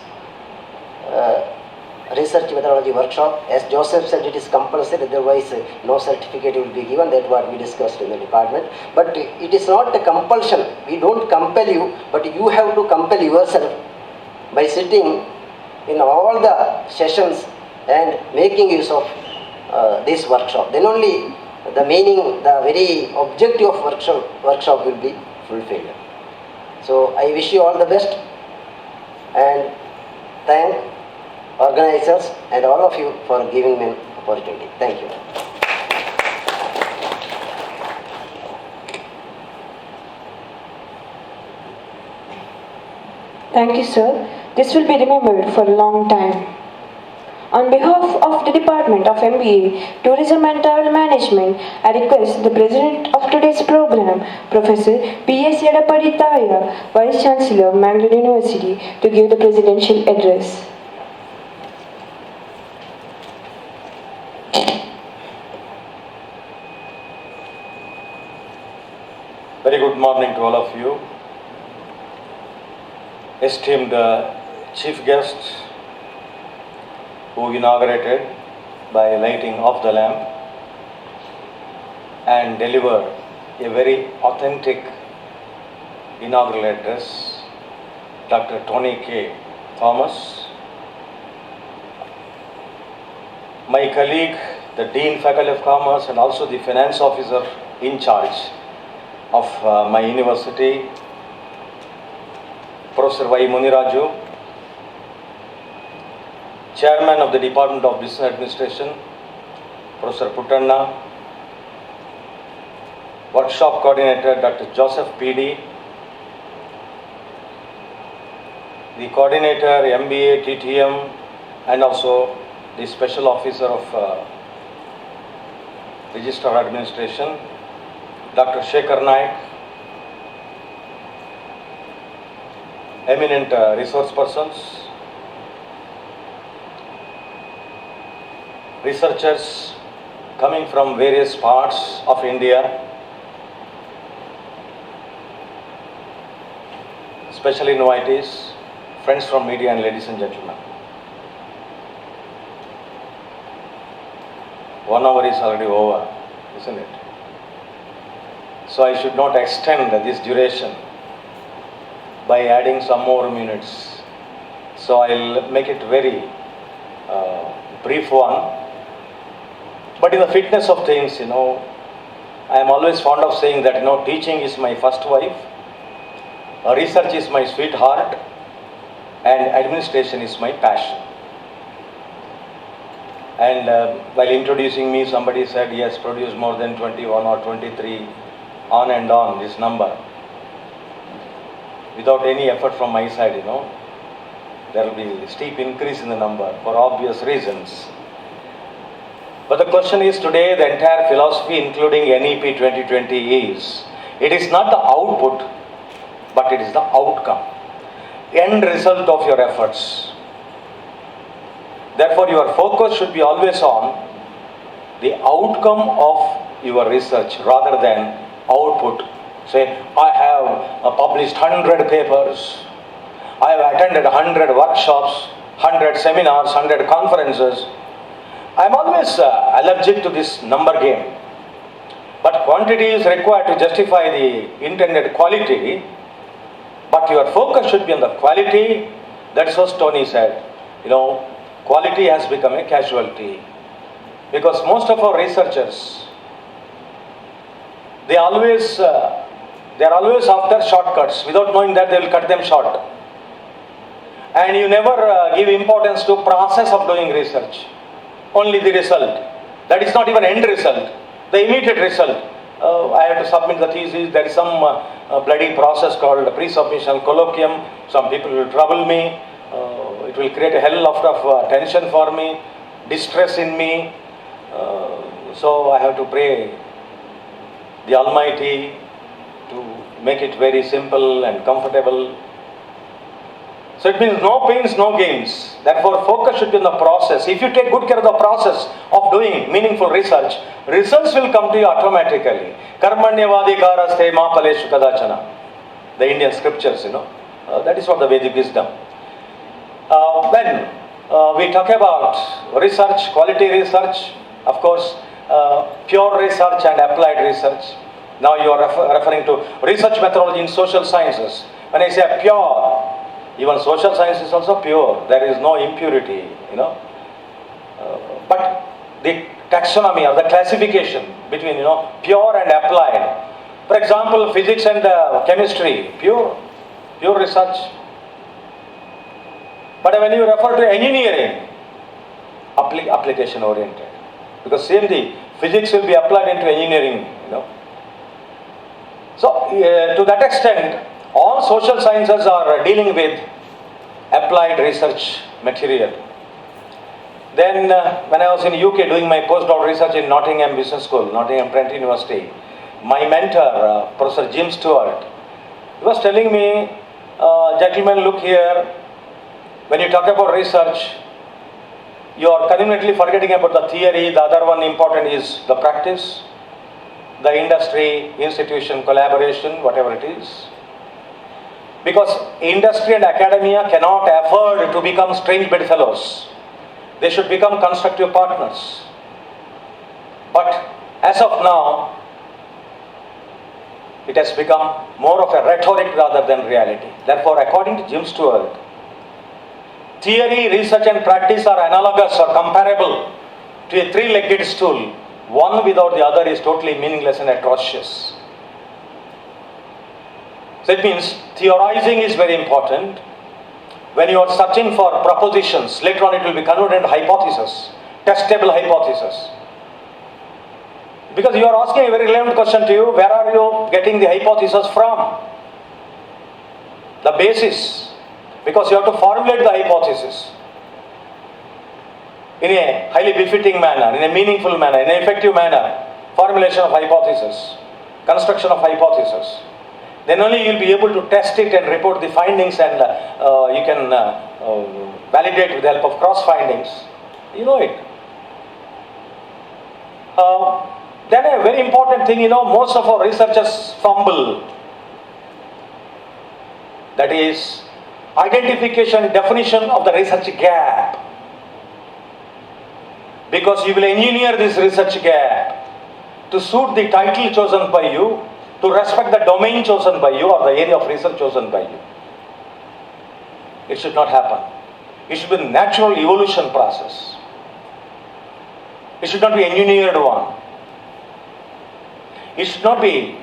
research methodology workshop. As Joseph said, it is compulsory, otherwise no certificate will be given. That's what we discussed in the department. But it is not a compulsion. We don't compel you, but you have to compel yourself by sitting in all the sessions and making use of this workshop. Then only the meaning, the very objective of workshop will be fulfilled. So I wish you all the best and thank organizers and all of you for giving me an opportunity. Thank you. Thank you, sir. This will be remembered for a long time. On behalf of the Department of MBA, Tourism and Travel Management, I request the President of today's program, Professor P.S. Yedapadi Taya, Vice Chancellor of Mangalore University, to give the presidential address. Very good morning to all of you. Esteemed Chief Guest, who inaugurated by lighting of the lamp and delivered a very authentic inaugural address, Dr. Tony K. Thomas, my colleague, the Dean Faculty of Commerce and also the Finance Officer in charge of my university, Professor Y. Muniraju, Chairman of the Department of Business Administration, Professor Puttanna, Workshop Coordinator, Dr. Joseph P.D., the Coordinator, MBA, TTM, and also the Special Officer of Registrar Administration, Dr. Shekhar Naik, eminent resource persons, researchers coming from various parts of India, special invitees, friends from media, and ladies and gentlemen. 1 hour is already over, isn't it? So I should not extend this duration by adding some more minutes. So I'll make it very brief one. But in the fitness of things, I am always fond of saying that, teaching is my first wife, research is my sweetheart, and administration is my passion. And while introducing me, somebody said he has produced more than 21 or 23 on and on this number without any effort from my side, there will be a steep increase in the number for obvious reasons. But the question is today, the entire philosophy including NEP 2020 is, it is not the output, but it is the outcome, end result of your efforts. Therefore, your focus should be always on the outcome of your research rather than output. Say, I have published 100 papers, I have attended 100 workshops, 100 seminars, 100 conferences. I am always allergic to this number game. But quantity is required to justify the intended quality. But your focus should be on the quality. That's what Tony said. Quality has become a casualty. Because most of our researchers, they are always after shortcuts. Without knowing that, they will cut them short. And you never give importance to process of doing research. Only the result. That is not even end result. The immediate result. I have to submit the thesis. There is some bloody process called pre-submission colloquium. Some people will trouble me. It will create a hell lot of tension for me, distress in me. So I have to pray the Almighty to make it very simple and comfortable. So it means no pains, no gains. Therefore, focus should be on the process. If you take good care of the process of doing meaningful research, results will come to you automatically. Karmanyavadikaraste ma paleshu kadachana. The Indian scriptures, that is what the Vedic wisdom. When we talk about research, quality research, of course, pure research and applied research. Now you are referring to research methodology in social sciences. When I say pure, even social science is also pure. There is no impurity, But the taxonomy or the classification between, pure and applied. For example, physics and chemistry, pure research. But when you refer to engineering, application oriented. Because same the physics will be applied into engineering, So to that extent, all social sciences are dealing with applied research material. Then when I was in UK doing my postdoc research in Nottingham Business School, Nottingham Trent University, my mentor, Professor Jim Stewart, he was telling me, gentlemen, look here, when you talk about research, you are conveniently forgetting about the theory. The other one important is the practice, the industry, institution, collaboration, whatever it is. Because industry and academia cannot afford to become strange bedfellows. They should become constructive partners. But as of now, it has become more of a rhetoric rather than reality. Therefore, according to Jim Stewart, theory, research and practice are analogous or comparable to a three-legged stool. One without the other is totally meaningless and atrocious. So it means theorizing is very important. When you are searching for propositions, later on it will be converted into hypothesis, testable hypothesis. Because you are asking a very relevant question to you, where are you getting the hypothesis from? The basis. Because you have to formulate the hypothesis in a highly befitting manner, in a meaningful manner, in an effective manner. Formulation of hypothesis, construction of hypothesis. Then only you will be able to test it and report the findings, and you can validate with the help of cross findings. You know it. Then a very important thing, most of our researchers fumble. That is identification, definition of the research gap. Because you will engineer this research gap to suit the title chosen by you, to respect the domain chosen by you or the area of research chosen by you. It should not happen. It should be a natural evolution process. It should not be engineered one. It should not be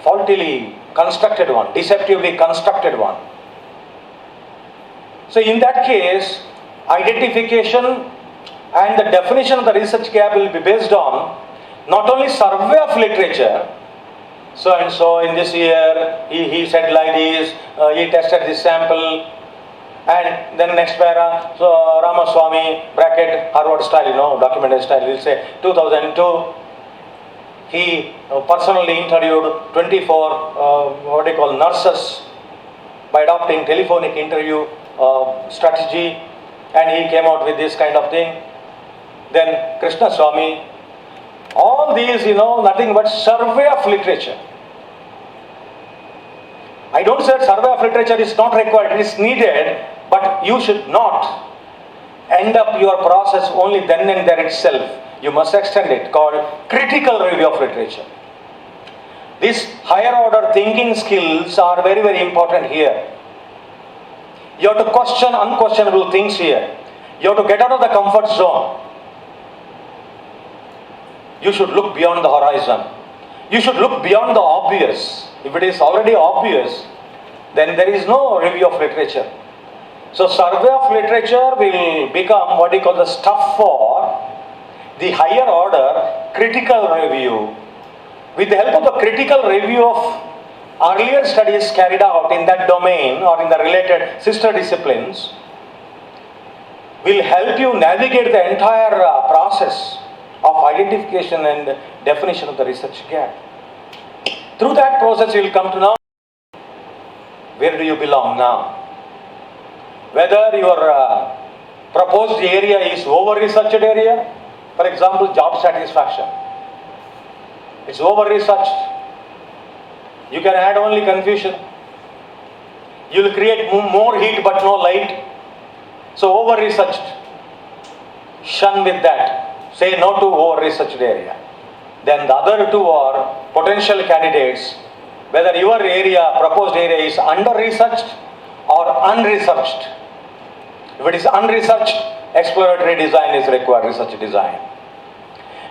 faultily constructed one, deceptively constructed one. So in that case, identification and the definition of the research gap will be based on not only survey of literature, so and so in this year he said like this, he tested this sample, and then next para, so Ramaswamy bracket Harvard style, documented style, he'll say 2002 he personally interviewed 24 nurses by adopting telephonic interview strategy, and he came out with this kind of thing. Then Krishna Swami, all these, nothing but survey of literature. I don't say survey of literature is not required, it is needed, but you should not end up your process only then and there itself. You must extend it, called critical review of literature. These higher order thinking skills are very, very important here. You have to question unquestionable things here. You have to get out of the comfort zone. You should look beyond the horizon. You should look beyond the obvious. If it is already obvious, then there is no review of literature. So survey of literature will become what we call the stuff for the higher order critical review. With the help of the critical review of earlier studies carried out in that domain or in the related sister disciplines, will help you navigate the entire process of identification and definition of the research gap. Through that process you will come to know where do you belong now. Whether your proposed area is over-researched area, for example, job satisfaction. It's over-researched. You can add only confusion. You will create more heat but no light. So over-researched. Shun with that. Say no to over-researched area. Then the other two are potential candidates. Whether your area, proposed area is under-researched or unresearched. If it is unresearched, exploratory design is required, research design.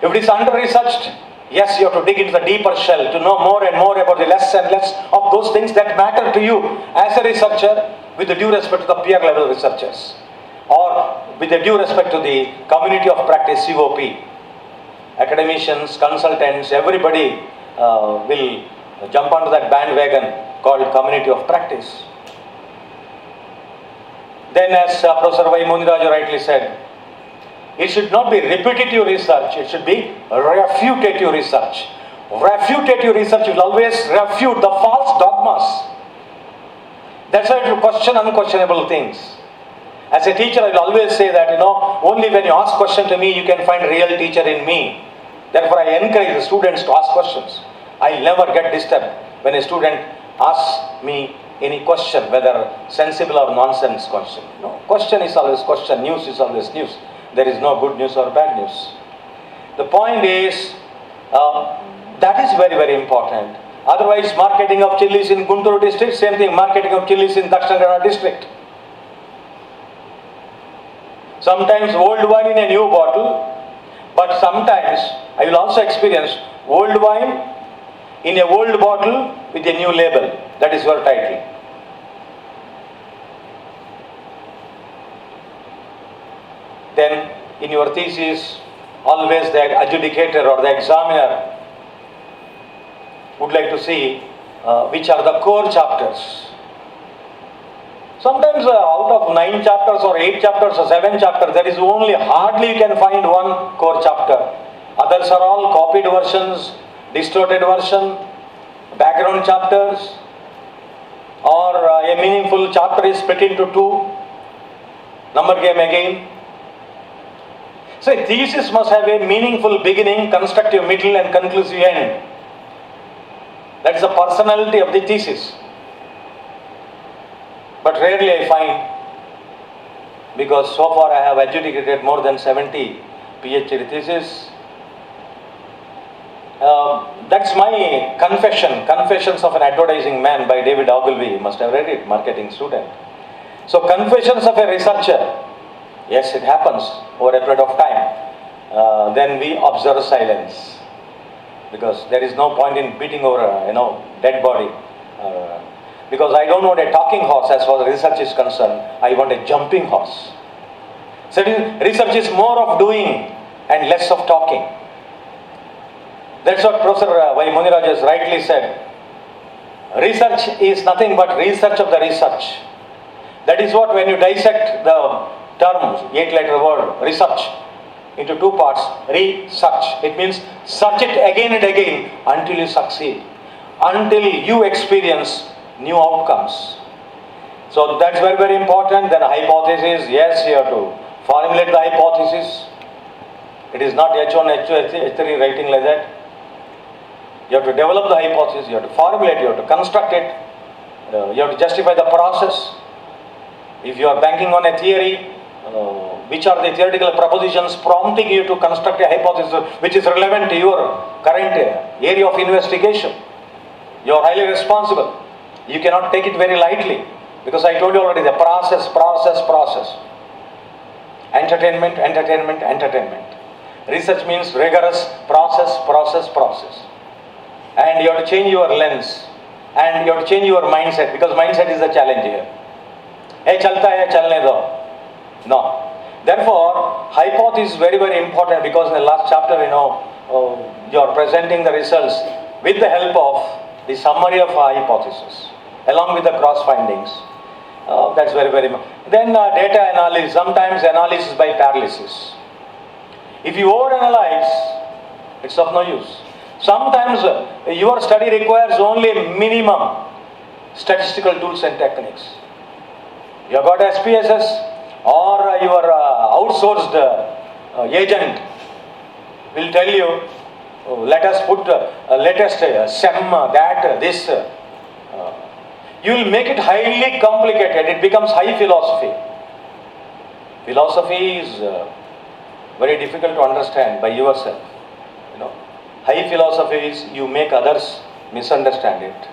If it is under-researched, yes, you have to dig into the deeper shell to know more and more about the less and less of those things that matter to you as a researcher, with the due respect to the peer level researchers, or with the due respect to the community of practice, COP. Academicians, consultants, everybody will jump onto that bandwagon called community of practice. Then, as Professor Y. Muniraju rightly said, it should not be repetitive research, it should be refutative research. Refutative research will always refute the false dogmas. That's why you question unquestionable things. As a teacher, I will always say that, only when you ask question to me, you can find real teacher in me. Therefore, I encourage the students to ask questions. I never get disturbed when a student asks me any question, whether sensible or nonsense question. No, question is always question, news is always news. There is no good news or bad news. The point is, that is very, very important. Otherwise, marketing of chilies in Guntur district, same thing, marketing of chilies in Dakshin Kannada district. Sometimes old wine in a new bottle, but sometimes I will also experience old wine in a old bottle with a new label. That is your title. Then in your thesis, always the adjudicator or the examiner would like to see which are the core chapters. Sometimes out of 9 chapters or 8 chapters or 7 chapters, there is only hardly you can find one core chapter. Others are all copied versions, distorted version, background chapters, or a meaningful chapter is split into 2. Number game again. So a thesis must have a meaningful beginning, constructive middle and conclusive end. That is the personality of the thesis. But rarely I find, because so far I have adjudicated more than 70 PhD theses. That's my confession, Confessions of an Advertising Man by David Ogilvy. You must have read it, marketing student. So Confessions of a Researcher. Yes, it happens over a period of time. Then we observe silence, because there is no point in beating over a dead body. Because I don't want a talking horse as far as research is concerned. I want a jumping horse. So research is more of doing and less of talking. That's what Professor Y. Muniraj has rightly said. Research is nothing but research of the research. That is what, when you dissect the term, 8-letter word, research, into two parts, research. It means search it again and again until you succeed, until you experience new outcomes. So that's very, very important. Then hypothesis, yes, you have to formulate the hypothesis. It is not H1, H2, H3 writing like that. You have to develop the hypothesis, you have to formulate, you have to construct it, you have to justify the process. If you are banking on a theory, which are the theoretical propositions prompting you to construct a hypothesis which is relevant to your current area of investigation? You are highly responsible. You cannot take it very lightly, because I told you already, the process. Entertainment. Research means rigorous process. And you have to change your lens, and you have to change your mindset, because mindset is the challenge here. Hey, chalta hai, chalne do. No. Therefore, hypothesis is very, very important, because in the last chapter, you are presenting the results with the help of the summary of hypothesis, along with the cross findings. That's very, very important. Then data analysis, sometimes analysis by paralysis. If you overanalyze, it's of no use. Sometimes your study requires only minimum statistical tools and techniques. You have got SPSS, or your outsourced agent will tell you, let us put latest SEM, that, this. You will make it highly complicated. It becomes high philosophy. Philosophy is very difficult to understand by yourself. High philosophy is you make others misunderstand it,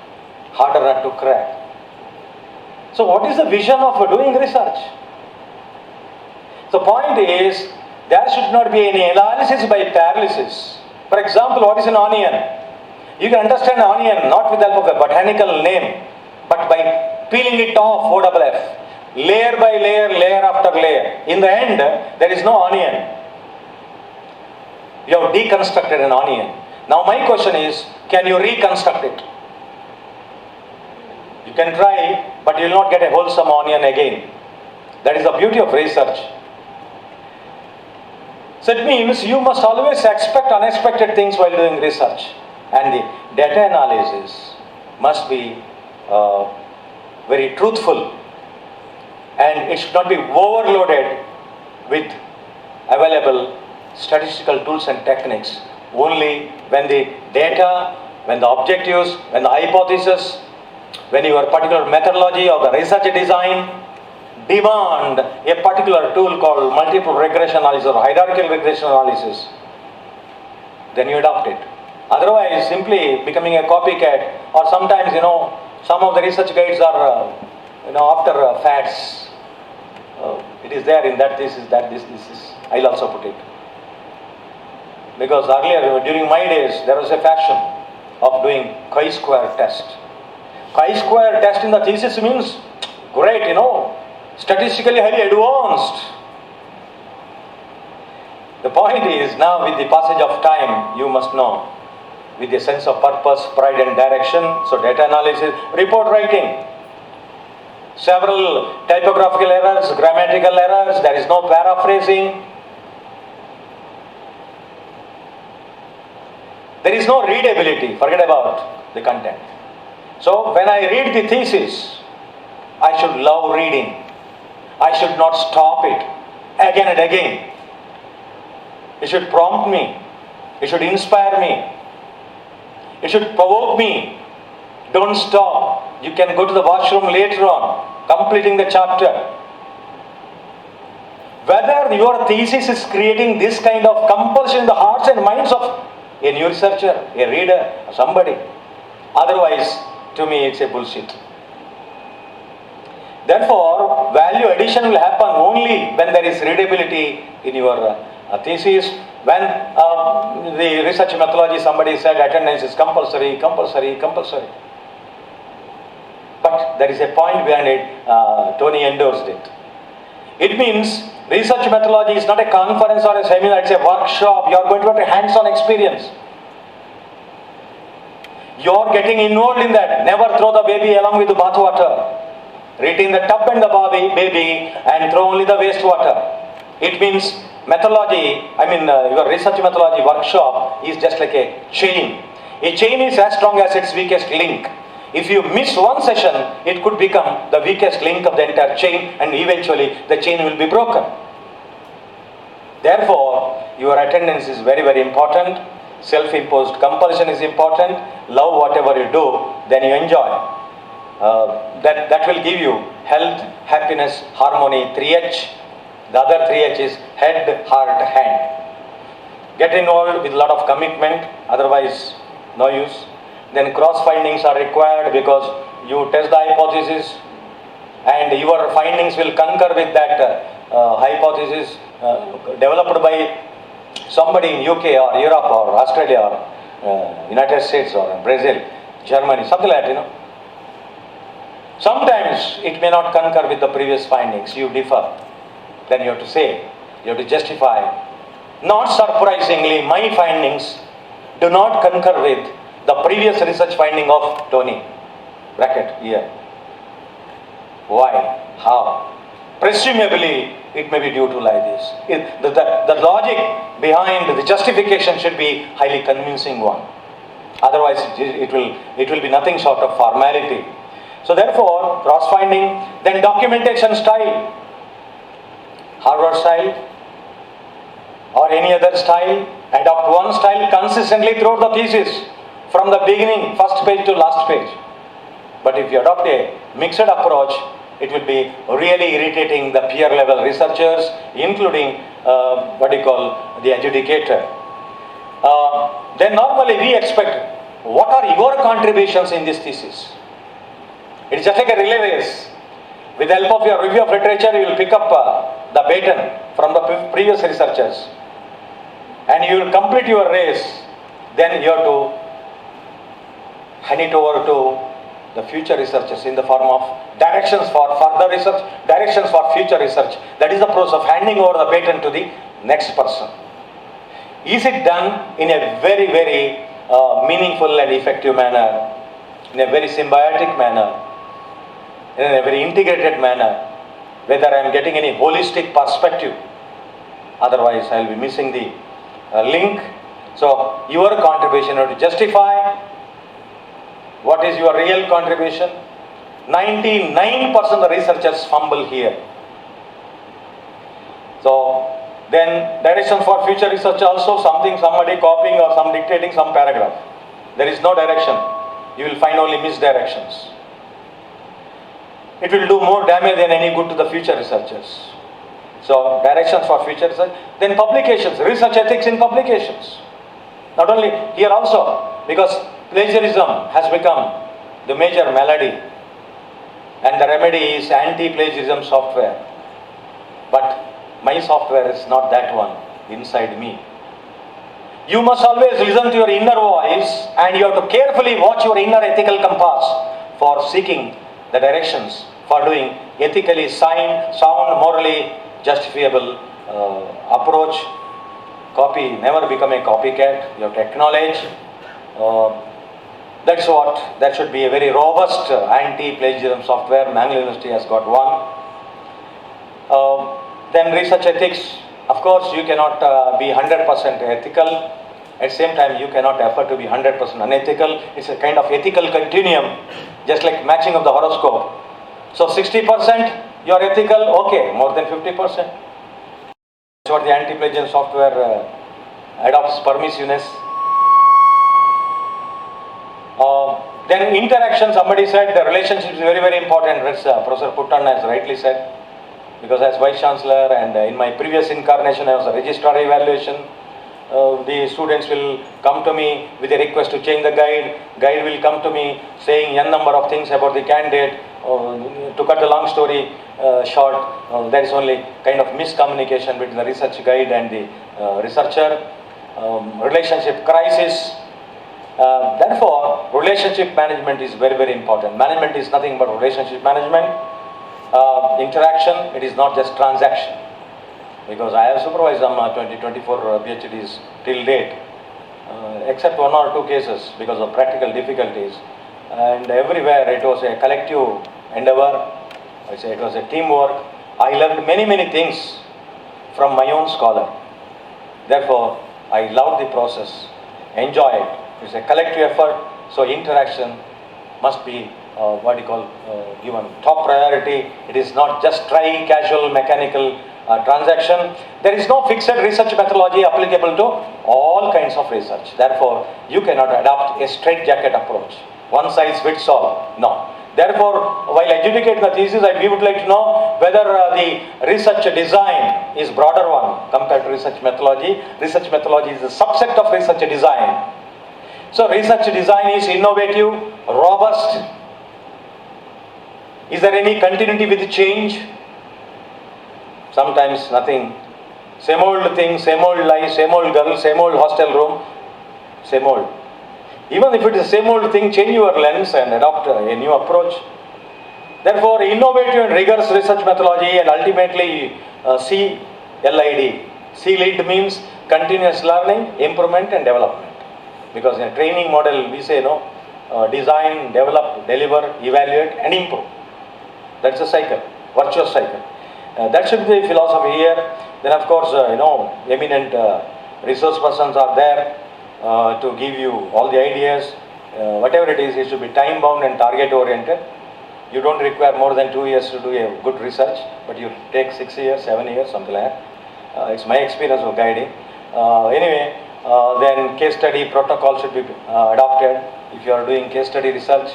harder not to crack. So what is the vision of doing research? The point is, there should not be any analysis by paralysis. For example, what is an onion? You can understand an onion not with the help of a botanical name, but by peeling it off, OFF, layer by layer, layer after layer. In the end, there is no onion. You have deconstructed an onion. Now my question is, can you reconstruct it? You can try, but you will not get a wholesome onion again. That is the beauty of research. So it means you must always expect unexpected things while doing research. And the data analysis must be very truthful, and it should not be overloaded with available statistical tools and techniques. Only when the data, when the objectives, when the hypothesis, when your particular methodology or the research design demand a particular tool called multiple regression analysis or hierarchical regression analysis, then you adopt it. Otherwise, simply becoming a copycat, or sometimes, some of the research guides are, after fads. It is there in that this is, I'll also put it. Because earlier, during my days, there was a fashion of doing chi-square test. Chi-square test in the thesis means great, statistically highly advanced. The point is, now with the passage of time, you must know, with a sense of purpose, pride and direction, so data analysis, report writing, several typographical errors, grammatical errors, there is no paraphrasing, there is no readability, forget about the content. So when I read the thesis, I should love reading. I should not stop it again and again. It should prompt me. It should inspire me. It should provoke me. Don't stop. You can go to the washroom later on, completing the chapter. Whether your thesis is creating this kind of compulsion in the hearts and minds of a new researcher, a reader, somebody. Otherwise, to me, it's a bullshit. Therefore, value addition will happen only when there is readability in your thesis. When the research methodology, somebody said attendance is compulsory. But there is a point behind it, Tony endorsed it. It means research methodology is not a conference or a seminar, it's a workshop. You are going to have a hands-on experience. You're getting involved in that. Never throw the baby along with the bathwater. Retain the tub and the baby and throw only the wastewater. It means methodology, your research methodology workshop is just like a chain. A chain is as strong as its weakest link. If you miss one session, it could become the weakest link of the entire chain and eventually the chain will be broken. Therefore, your attendance is very, very important. Self-imposed compulsion is important. Love whatever you do, then you enjoy. That will give you health, happiness, harmony, 3H. The other 3H is head, heart, hand. Get involved with a lot of commitment, otherwise no use. Then cross findings are required because you test the hypothesis and your findings will concur with that hypothesis developed by somebody in UK or Europe or Australia or United States or Brazil, Germany, something like that, Sometimes it may not concur with the previous findings, you differ. Then you have to say, you have to justify. Not surprisingly, my findings do not concur with the previous research finding of Tony. Bracket here. Why? How? Presumably, it may be due to like this. The logic behind the justification should be highly convincing one. Otherwise, it will be nothing short of formality. So therefore, cross-finding, then documentation style. Harvard style or any other style. Adopt one style consistently throughout the thesis. From the beginning, first page to last page. But if you adopt a mixed approach, it will be really irritating the peer level researchers, including the adjudicator. Then normally we expect, what are your contributions in this thesis? It's just like a relay race. With the help of your review of literature, you will pick up the baton from the previous researchers. And you will complete your race. Then you have to hand it over to the future researchers in the form of directions for further research, directions for future research. That is the process of handing over the baton to the next person. Is it done in a very, very meaningful and effective manner, in a very symbiotic manner, in a very integrated manner, whether I am getting any holistic perspective? Otherwise, I will be missing the link. So, your contribution have to justify what is your real contribution. 99% of the researchers fumble here. So, then directions for future research also, somebody copying or some dictating some paragraph. There is no direction. You will find only misdirections. It will do more damage than any good to the future researchers. So, directions for future research. Then publications, research ethics in publications. Not only here also, because plagiarism has become the major malady. And the remedy is anti-plagiarism software. But my software is not that one inside me. You must always listen to your inner voice and you have to carefully watch your inner ethical compass for seeking the directions for doing ethically sound, morally justifiable approach. Copy, never become a copycat. You have to acknowledge. That should be a very robust anti-plagiarism software. Mangalore University has got one. Then research ethics. Of course, you cannot be 100% ethical. At the same time, you cannot afford to be 100% unethical. It's a kind of ethical continuum, just like matching of the horoscope. So 60% you are ethical, okay, more than 50%. That's what the anti-plagiarism software adopts permissiveness. Then interaction, somebody said the relationship is very, very important, which Professor Puttan has rightly said. Because as Vice Chancellor and in my previous incarnation I was a registrar evaluation, the students will come to me with a request to change the guide. Guide will come to me saying n number of things about the candidate. To cut the long story short, there is only kind of miscommunication between the research guide and the researcher. Relationship crisis. Therefore, relationship management is very, very important. Management is nothing but relationship management. Interaction, it is not just transaction. Because I have supervised some 20-24 PhDs till date. except one or two cases because of practical difficulties. And everywhere it was a collective endeavor, it was a teamwork. I learned many things from my own scholar. Therefore, I love the process, enjoy it. It's a collective effort, so interaction must be given top priority. It is not just dry, casual, mechanical transaction. There is no fixed research methodology applicable to all kinds of research. Therefore, you cannot adopt a straitjacket approach. One size fits all. No. Therefore, while adjudicating the thesis, we would like to know whether the research design is broader one compared to research methodology. Research methodology is a subset of research design. So, research design is innovative, robust. Is there any continuity with change? Sometimes nothing. Same old thing, same old life, same old girl, same old hostel room, same old. Even if it is the same old thing, change your lens and adopt a new approach. Therefore, innovative and rigorous research methodology and ultimately CLID. CLID means continuous learning, improvement and development. Because in a training model, we say design, develop, deliver, evaluate and improve. That's a cycle, virtuous cycle. That should be the philosophy here. Then of course, eminent resource persons are there to give you all the ideas. Whatever it should be time bound and target oriented. You don't require more than 2 years to do a good research, but you take 6 years, 7 years, something like that. It's my experience of guiding. Then case study protocol should be adopted. If you are doing case study research,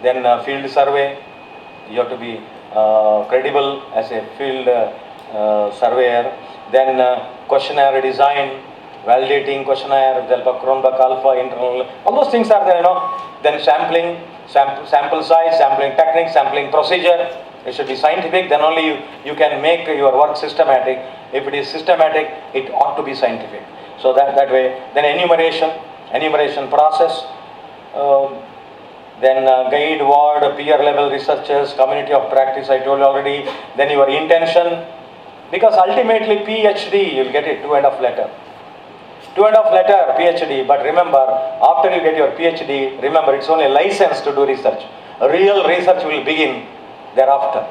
then field survey, you have to be credible as a field surveyor. Then questionnaire design, validating questionnaire, Kronbach alpha, internal, all those things are there, Then sampling, sample size, sampling technique, sampling procedure. It should be scientific, then only you can make your work systematic. If it is systematic, it ought to be scientific. So that way, then enumeration process, then guide, ward, peer level researchers, community of practice, I told you already. Then your intention, because ultimately PhD, you'll get it, 2.5 letter. 2.5 letter PhD, but remember, after you get your PhD, remember it's only a license to do research. Real research will begin thereafter.